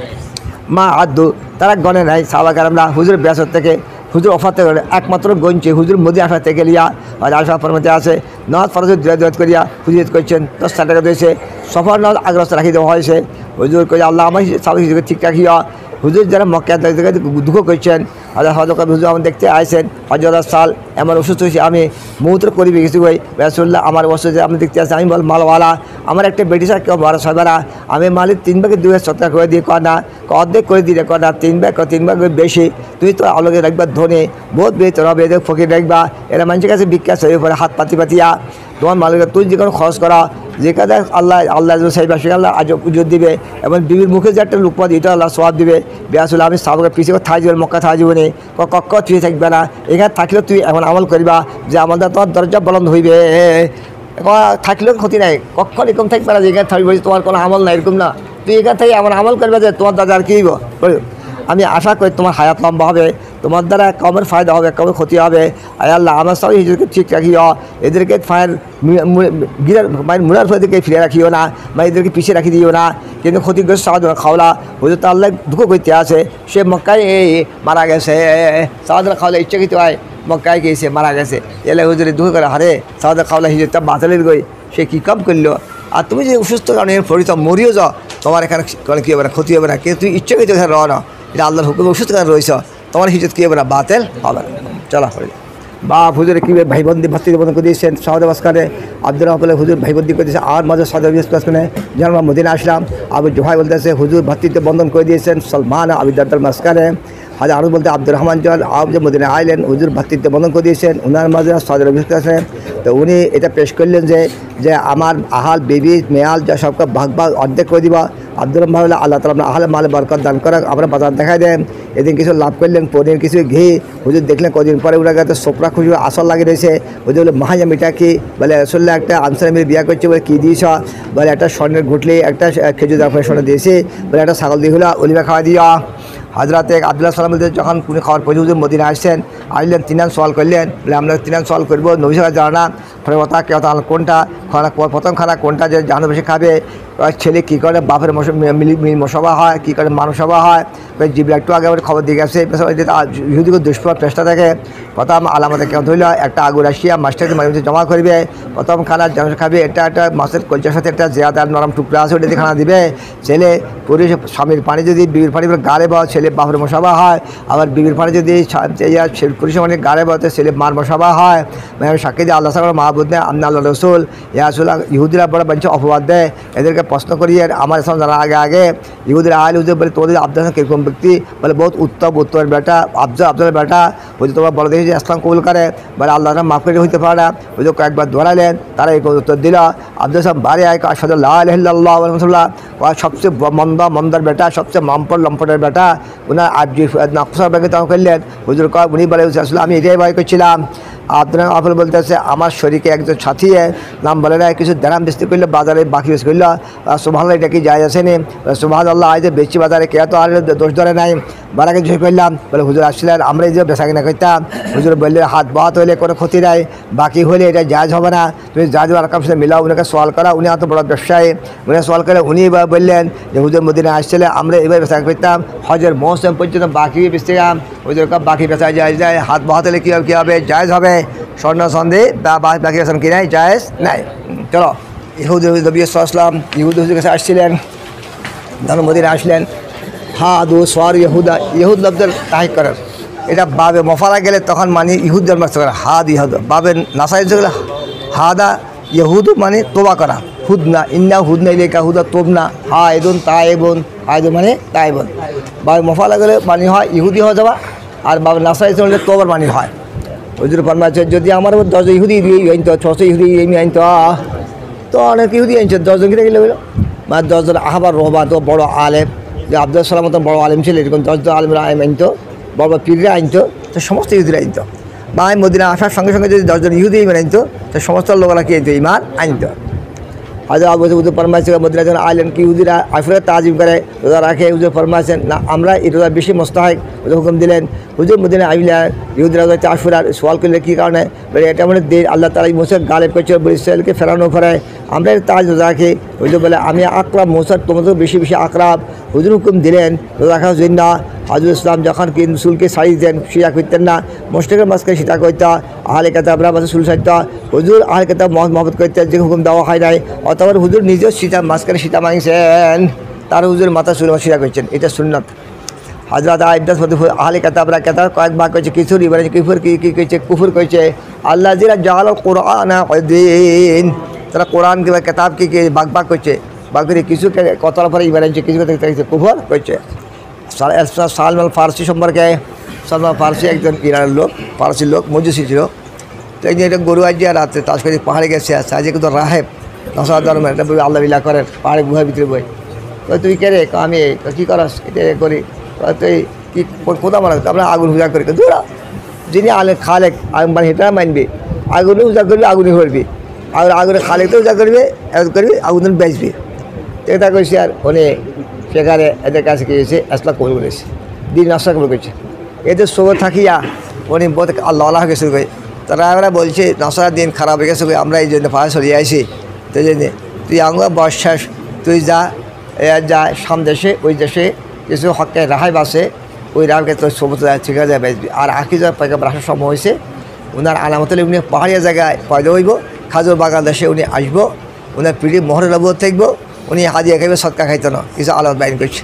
মা আদু তারা গণে নাই সাহাবায়ে কেরামরা হুজুর ব্যাসর থেকে হুজুর অফার থেকে একমাত্র গঞ্চে হুজুর মোদি আসা থেকে লিয়া আর আশা ফরমাতে আছে নদ ফরজ দোয়াত করিয়া হুজুর করছেন 10 টাকা দিয়েছে সফর নদ আগ্রস্ত রাখি দেওয়া হয়েছে। হুজুর কই আল্লাহ আমার সাহাবায়ে হিসেবে ঠিক রাখিয়া হুজুর যারা মক্কা থেকে দুঃখ করছেন হজরত হুজুর আমার দেখতে আইছেন হজরত সাল এমন অসুস্থ হয়েছে আমি মৌত্র করিবে কিছু কই রাসূলুল্লাহ আমার অসুস্থ আমি দেখতে আসছি আমি বল মালওয়ালা আমার একটা বেটি স্যার কেউ বড় সবারা আমি মালিক 3 ভাগে 2 শতকরা করে দিয়ে কর না অর্ধেক করে দিলে কর না 3 ভাগ বেশি তুই তো আলোকে রাখবা ধনে বহুত বেতর হবে এদের ফকির রাখবা এরা মানুষের কাছে বিখ্যাত হয়ে পড়ে হাত পাতিয়া তোমার মালিক তুই যে কোনো খরচ করা যে কাজে আল্লাহ সেই বাসী আল্লাহ আজ পুজো দিবে এবং বিবির মুখে যে একটা লুকপাত এটা আল্লাহ সওয়াব দিবে। বিয়াসুল্লাহ আমি সাহাবাকে পিছিয়ে থাই যাবেন মক্কা থাই যাবনি কক্ষ তুই থাকবে না এখানে থাকলেও তুই এখন আমল করবা যে আমাদের তোমার দরজা বলন্দ হইবে থাকলেও ক্ষতি নাই কখন এরকম থাকবে না যে এখানে থাকবে তোমার কোনো আমল নাই এরকম না তুই এখান থেকে এমন আমল করবে যে তোমার দাদা আর কি হইব। আমি আশা করি তোমার হায়াত লম্বা হবে, তোমার দ্বারা কমের ফায়দা হবে কমের ক্ষতি হবে। আয় আল্লাহ আমার সবাই হিজুরকে ঠিক রাখিও, এদেরকে ফায়ার গিরার মায়ের মুড়ার ফেদেরকে ফিরে রাখিও না বা এদেরকে পিছিয়ে রাখি দিও না। কিন্তু ক্ষতিগ্রস্ত সাহায্য খাওলা হুজুর তো আল্লাহ দুঃখ করতে আছে সে মক্কায় মারা গেছে সাহায্য খাওয়ালে ইচ্ছাকৃত হয় মক্কায় গিয়েছে মারা গেছে এলে হুজুরে দুঃখ করে হারে সাহায্য খাওয়ালা হিজুর তা বাতিলের গই সে কী কাম করলো। আর তুমি যে অসুস্থ কারণে পরিত মরিও যাও তোমার এখানে কী হবে না ক্ষতি হবে না কিন্তু তুই ইচ্ছাকৃত এখানে রহ না এটা আল্লাহর হুকুমে অসুস্থ কারণে রয়েছ তোমার হিজত কী হবে না বাতিল হবে না। চলা করে বাপ হুজুরে কীভাবে ভাইবন্দি ভাতৃ বন্ধন করে দিয়েছেন সাউদ মাসখানে আব্দুর রহমান হুজুর ভাইবন্দি করে দিয়েছেন আর মাঝে সাউদ মাসখানে যেন আমরা মদিনা আসলাম আবু জোহাই বলতেছে হুজুর ভাতৃত্ব বন্ধন করে দিয়েছেন সলমান আবিদার মাসখানে হাজার আরও বলতে আব্দুর রহমান জল আব যে মদিনা আইলেন হুজুর ভাতৃত্ব বন্ধন করে দিয়েছেন ওনার মাঝে সাউদ আছে। তো উনি এটা পেশ করলেন যে আমার আহাল বেবি মেয়াল যা সবকে ভাগ অর্ধেক করে দিবা। আব্দুর রহমান আল্লাহ তালা আহাল মাল বরকত দান করা আমরা বাজার দেখাই দেন এদিন কিছু লাভ করলেন পনির কিছু ঘি হুজুর দেখলেন কদিন পরে ওরা কাছে সোপরা খুশি আসল লাগিয়ে রয়েছে হুজুর বলে মাহাজা মিটা কি বলে আসলে একটা আনসার মেয়ে বিয়া করছে বলে কী দিয়েছ বলে একটা স্বর্ণের ঘুটলি একটা খেজুর দাফের স্বর্ণ দিয়েছি বলে একটা ছাগল দিয়ে হলো অলিভা খাওয়া দিয়া। হজরত আব্দুল্লাহ সালাম বলতে যখন পুনে খাওয়ার পরে হুজুর মদিনা আসছেন আসলেন তিনান সওয়াল করলেন বলে আমরা তিনান সওয়াল করবো নবী সাল্লাল্লাহু জানা না ফলে ওটা কে কোনটা খানা প্রথম খানা কোনটা যে জানো বেশি খাবে ছেলে কী করে বাপের মিল মশবা হয় কী করে মানুষবা হয় জিবলা একটু আগে খবর দিয়ে গেছে ইহুদিকে দুষ্প্রভাব চেষ্টা থাকে প্রথম আলামতে কেমন ধরল একটা আগুন আসিয়া মাছটাকে মাঝে মাঝে জমা করবে প্রথম খানা জানো খাবে এটা একটা মাছের কলচার সাথে একটা জেয়াদার নরম টুকরা আছে ওটা দিয়ে খানা দিবে ছেলে পুরুষ স্বামীর পানি যদি বিবির পানি গাড়ে বা ছেলে বাপের মশাবা হয় আবার বিবির পানি যদি পুরুষের মানে গাড়ে বা ছেলে মার মশাবা হয় সাক্ষী দিয়ে আল্লাহ সালাম মাহবুদ দেয় আমনা আল্লাহ রসুল ইয়াসুল্লাহ ইহুদিরা বড় বাঞ্চ অপবাদ দেয় এদেরকে প্রশ্ন করিয়ে আমার ইসলাম জানার আগে ইহুদিরা আল হুজুর বলে তোমাদের আব্দুল কিরকম ব্যক্তি বলে বহুত উত্তরের বেটা আব্দুলের বেটা বলছে তোমার বড় দেখি যে ইসলাম কবুল করে বলে আল্লাহ মাফ করে হইতে পারে না হুজুর কয়েকবার ধরালেন তারা এই উত্তর দিল আব্দুল সাহেব বাড়ি আয় আসাদ আল্লাহ সবচেয়ে মন্দার বেটা সবচেয়ে লম্পটের বেটা ওনার আবজি নকশার ব্যাগে তখন করলেন হুজুর কয় উনি বলে আসলে আমি এটাই ভয় করছিলাম। আপনার আফল বলতেছে আমার শরীরে একজন সাথী নাম বলে না কিছু দাম বেশি করলে বাজারে বাকি বেশি করলো সুবহানাল্লাহ এটা কি যায় আসেনি সুবহানাল্লাহ আজ বেশি বাজারে কে তো আর দোষ ধরে নাই বারাকে জয় করলাম বলে হুজুর আসছিলেন আমরা এই যে বেচা কিনা করতাম হুজুর বললে হাত বাহাত হইলে কোনো ক্ষতি নাই বাকি হলে এটা জায়জ হবে না তুমি জায়জ রকম সাথে মিলাও উনাকে সওয়াল করা উনি এত বড় ব্যবসায়ী উনি সওয়াল করে উনি বললেন যে হুজুর মদিনা আসছিলে আমরা এবার বেচা করতাম হজের মৌসুম পর্যন্ত বাকি বেচতাম হুজুর বাকি বেচা যায় হাত বাহাত হলে কী হবে জায়জ হবে স্বর্ণ সন্ধে বা বাকি আসলাম কি নাই জায়েজ নাই। চলো ইহুদ নবী সাল্লাল্লাহু ইহুদ হুজুর কাছে আসছিলেন ধর্ম মদিনা আসলেন হাদু সোয়ার ইহুদ লব্দের তাহিক করার এটা বাবে মফালা গেলে তখন মানে ইহুদ ধর্ম করা হাদ ইহুদ বাবে নাসাই গেলে হাদা ইহুদু মানে তোবা করা হুদ না ইন্না হুদ না লেখা হুদা তোব না হা এদুন তা এবন হায়দুন মানে তা এবন বাবে মফালা গেলে মানে হয় ইহুদি হয়ে যাওয়া আর বাবে নাসাই চললে তোবার মানে হয়। হুজুর ফরমাচ্ছে যদি আমার 10 ইহুদি আনতো 600 ইহুদি আনতো তো অনেক ইহুদি আনছে 10 জন কিনে গেলে হলো মানে 10 জন আহবার রহবা তো বড় আলেম যে আব্দুল সালাম তো বড় আলেম ছিল এরকম 10 জন আলেমরা আনতো বড় পীররা আনতো তো সমস্ত ইহুদিরা আনতো বা মদিনা আসার সঙ্গে সঙ্গে যদি 10 জন ইহুদি ইমান আনতো তো সমস্ত লোকেরা কি আনতো ইমান আনতো। হাজর আবু হুজুর ফরমাইছে মদিনা যখন আইলেন কি ইহুদিরা আসলে তাজিম করে রোজা রাখে, হুজুর ফরমাইছেন না আমরা এই রোজা বেশি মোস্তাহেক, হুজুর হুকুম দিলেন। হুজুর মদিনা আইলা ইহুদিরা হচ্ছে আশুরার সোয়াল করলে কী কারণে, বলে এটা মানে দিন আল্লাহ তাআলা মুসা গালেব করছে ইসরায়েলকে ফেরানো ফেরায়, আমরা তাজ রোজা রাখি। হুজুর বলে আমি আকরাব মুসার তোমাদের বেশি বেশি আকরাব। হুজুর হুকুম দিলেন রোজা রাখার জন্য। হাজুর ইসলাম যখন কি রসুলকে ছাড়ি দিতেন সিয়া করতেন না, মোস্টেকের মাঝখানে সীতা করতা, আহলে কেতাবরা মাঝে সুল সাইতা, হুজুর আহলে কেতাব মহব্বত করতেন যে হুকুম দেওয়া হয় নাই, অথবা হুজুর নিজেও সীতা মাঝখানে সীতা মাংছেন, তার হুজুর মাথা সুল সিয়া করছেন, এটা সুন্নাত। হযরত আইদাস আহলে কেতাবরা কেতাব কয়েক ভাগ করেছে, কিছু রিবারে কিফর কি কইছে, কুফর কইছে। আল্লাহ জিরা জাল কোরআন দিন, তারা কোরআন কিংবা কেতাব কি ভাগ ভাগ করছে, ভাগ করে কিছু কতর পরে ইবারে কিছু কুফর করছে। সালমান ফার্সি সম্পর্কে, সালমান ফার্সি একজন ইরানের লোক, ফার্সির লোক, মজুসি ছিল। তো এই যে এটা গরু আজিয়া রাত্রে তাস করে পাহাড়ে গেছে, আসছে আজকে কিন্তু রাহেব নসার ধর্মের এটা আল্লাহ বিল্লাহ করেন পাহাড়ে গুহার ভিতরে বই। তো তুই কে রে, আমি কী করাস, এটা করি, তুই কী কোথাও মারা, আমরা আগুন পূজা করি, দূরা যিনি আলে খালেক মানে এটা মানবি, আগুনে পূজা করবি, আগুনে করবি, আর আগুনে খালেকতে পূজা করবি, করবি আগুন বেচবি। এটা কইছি আর উনি সেখানে এদের কাছে গিয়েছে আসলা কবুল করেছে, দিন নষ্ট কবুল করছে। এদের সবর থাকিয়া উনি বহুত আল্লাহ গেছে কই, তারা আমরা বলছে নশার দিন খারাপ হয়ে গেছে, আমরা এই জন্য পাড়া সরিয়ে আইসি। তো জন্য তুই আঙ্গুয়া বর্ষাস, তুই যা সাম দেশে, ওই দেশে কিছু হকের রাহাই বাসে, ওই রাহকে তোর সবুজ ঠিক আছে বেচবি। আর আখি যা পাইকাপ রাখার সময় হয়েছে, ওনার আলামতলে উনি পাহাড়িয়া জায়গায় পয়দা হইব, খাজুর বাগান দেশে উনি আসবো, ওনার পিঠে মোহরের লাভ থাকবো, উনি হাদিয়া খাইবে, সৎকা খাইতো না, কিছু আলাদা বাইন করছে।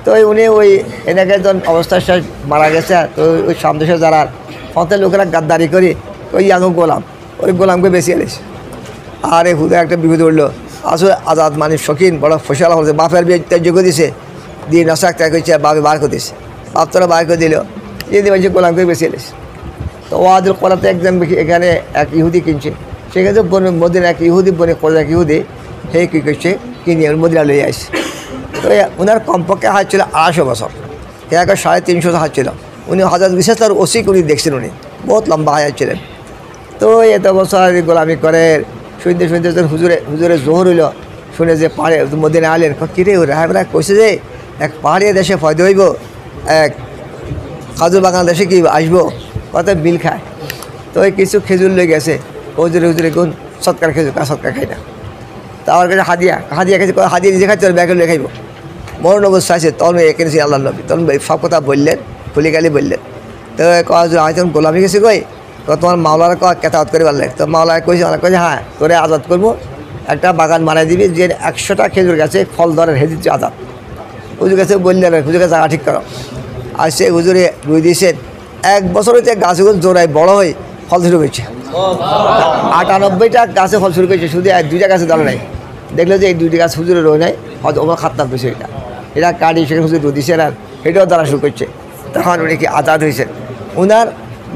তো উনি ওই এনেকে একজন অবস্থার শেষ মারা গেছে। তো ওই সামদেশে যারা ফতের লোকেরা গাদ্দারি করি ওই আঙু গোলাম, ওই গোলামকে বেশি এনেছে। আর এই হুদা একটা বিপদ উঠলো, আসলে আজাদ মানে শৌখিন বড় ফসল হচ্ছে, বাপের বিয়ে যোগ্য দিছে, দিয়ে নশা একটা করছে, বাপে বার করে দিছে, বাপ তোরা বার করে দিল, যদি বলছে গোলামকে বেশি এনেছে। তো ওয়াদুল কোরাতে একজন এখানে এক ইহুদি কিনছে, সেখানে মদিনা এক ইহুদি বনে কোরা এক ইহুদি, হে কী করছে কিনে মদিনা লইয়ে আসছে। তো ওনার কমপক্ষে হাত ছিল 250 বছর, হে একটা 350 হাত ছিল। উনি হাজার বিশেষ তার ওসিক উনি দেখছেন, উনি বহুত লম্বা হায়াত ছিলেন। তো এত বছর গোলামি করে শুনতে শুনতে হুজুরে জোহর হইল, শুনে যে পাহাড়ে মদিনা আলেন, কিরে রাহেবরা কইছে যে এক পাহাড়িয়া দেশে ফয়দা হইব, এক খাজুর বাগান দেশে কি আসবো, কত বিল খায়। তো ওই কিছু খেজুর লেগে গেছে, হুজুরে কোন সৎকার খেজুর, সৎকার খাই না। তা আমার কাছে হাদিয়া খেয়েছে, হাদিয়া নিজে খাইতে হবে, ব্যাগে খাইব। মরণ অবস্থা আছে, তখন এখানে আল্লাহ নবী তখন সব কথা বললেন, খুলি গালি বললেন। তো আমি তখন গোলামি গেছি কই, তোমার মাওলারা কেতাওয়াত করে পারলে, তো মাওলা কইছে হ্যাঁ তোরে আজাদ করবো, একটা বাগান বানাই দিবি, যে 100টা খেজুর গাছে ফল ধরের হেদির আজাদ। হুজুর কাছে বললেন, হুজুর কাছে জায়গা ঠিক করো। আর সে হুজুরে রুই দিয়েছেন, 1 বছর হচ্ছে গাছগুলো জোড়ায় বড় হয়ে ফল শুরু করছে। 98টা গাছে ফল শুরু করেছে, শুধু 2টা গাছে ধরে নাই। দেখলো যে এই 2টি গাছ হুজুরে রয়ে নাই, হয়তো ওরা খাতনা পেয়েছে, এটা কাটি সেখানে হুজুর রুই দিয়েছেন, আর এটাও ধরা শুরু করছে। তখন উনি কি আজাদ হয়েছেন। ওনার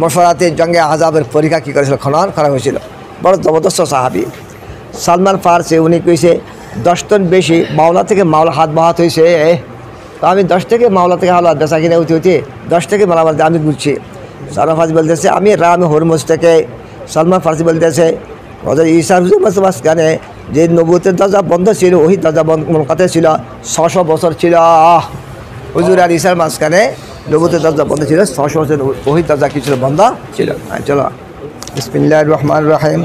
মশওয়ারাতে জঙ্গে আজাবের পরীক্ষা কী করেছিল, খনন করা হয়েছিল। বড় জবরদস্ত সাহাবি সালমান ফার্সি, উনি কইছে 10 টন বেশি মাওলা থেকে মাওলা হাত বাহাত হয়েছে। তো আমি 10 থেকে মাওলা থেকে হাত বেচা কিনে উঠে 10 থেকে মাওলা আমি বুঝছি। সালমান ফার্সি বলতেছে আমি রাম হরমুজ থেকে। সালমান ফার্সি বলতেছে হযরত ঈসা হুজুর মাঝখানে যে নবুয়তের দরজা বন্ধ ছিল, ওই দরজা বন্ধ কত ছিল, 600 বছর ছিল। হুজুর আর ঈসার মাঝখানে নবুয়তের দরজা বন্ধ ছিল 600 বছর, ওই দরজা কি ছিল, বন্ধ ছিল। চলো বিসমিল্লাহির রহমানির রহিম।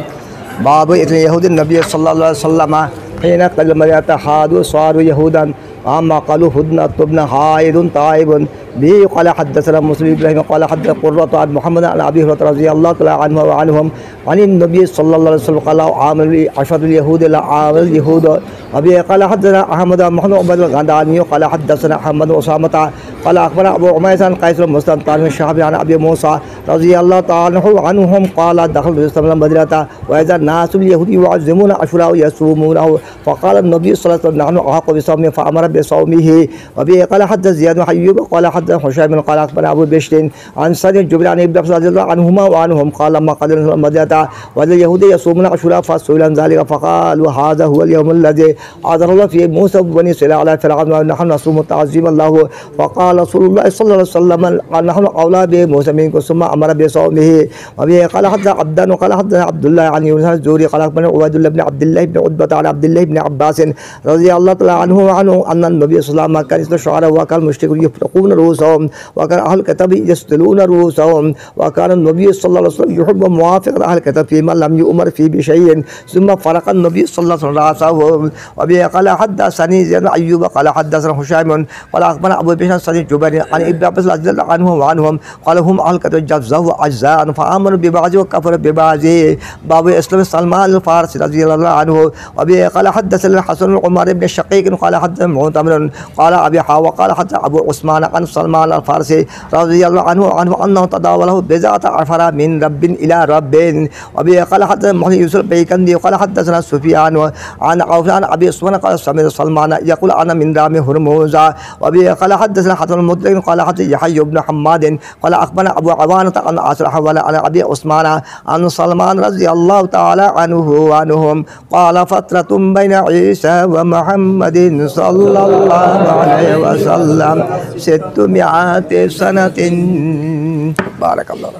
বাবু ইহুদিন নবী সাল্লাল্লাহু আলাইহি ওয়াসাল্লাম হিনা কালমারিয়াতা হাদু সারু ইহুদান আম্মা ক্বালু হুদনা তুবনা হায়দুন তাইবুন بي قال حدثنا مسلم إبراهيم قال حدثنا قرة عن محمد عن أبي هريرة رضي الله تعالى عنه وعنهم عن النبي صلى الله عليه وسلم قال عامل عشرة اليهود لا عامل اليهود أبي قال حدثنا أحمد محمد عبد الغنداني قال حدثنا أحمد أسامة قال أخبرنا أبو عميس عن قيس المسلم طارق الشهاب عن أبي موسى رضي الله تعالى عنهم قال دخل الإسلام المدينة وإذا الناس اليهود يعظمون عاشوراء ويصومونه فقال النبي صلى الله عليه وسلم نحن أحق بصومه فأمر بصومه. وبه قال حدث زياد بن أيوب قال حدثنا هشام قال أخبرنا أبو بشر عن سعد جبر عن ابن عباس رضي الله عنهما وعنهم قال لما قدم المدينة وجد اليهود يصومون عاشوراء فسئلوا عن ذلك فقالوا هذا هو اليوم الذي عذر الله فيه موسى وبني إسرائيل على فرعون ونحن نصوم تعظيما له. فقال رسول الله صلى الله عليه وسلم نحن أولى بموسى منكم ثم أمر بصومه. وبه قال حدثنا عبدان وقال حدثنا عبد الله عن يونس الزهري قال أخبرنا عبيد الله بن عبد الله بن عتبة عن عبد الله بن عباس رضي الله تعالى عنه وعنه أن النبي صلى الله عليه وسلم كان يسأل الشعراء وكان المشركون يفرقون رؤوسهم وكان أهل الكتاب يسدلون رؤوسهم وكان النبي صلى الله عليه وسلم يحب موافقة أهل الكتاب فيما لم يؤمر فيه بشيء ثم فرق النبي صلى الله عليه وسلم رأسه. وبه قال حدثني زيد بن أيوب قال حدثنا هشام قال أخبرنا أبو بشر سعيد جبير عن ابن عباس رضي الله عنه وعنهم قال هم أهل الكتاب جزوا أجزاء فآمنوا ببعض وكفروا ببعض. باب إسلام سلمان الفارسي رضي الله عنه. وبه قال حدثنا الحسن عمر بن الشقيق قال حدثنا معتمر قال أبي حاوى قال حتى أبو عثمان عن سلمان الفارسي رضي الله عنه أنه تداوله بضاعة عفر من رب إلى رب. وبه قال حدثنا محمد يوسف بيكندي قال حدثنا سفيان عن عوف عن أبي عثمان قال سمعت سلمان يقول أنا من رامي هرمز. وبه قال حدثنا حسن المطلق قال حدثنا يحيى بن حماد قال أخبرنا أبو عوانة عن عاصر حول عن أبي عثمان عن سلمان رضي الله تعالى عنه وعنهم قال فترة بين عيسى ومحمد صلى الله عليه وسلم 600 سنة. بارك الله.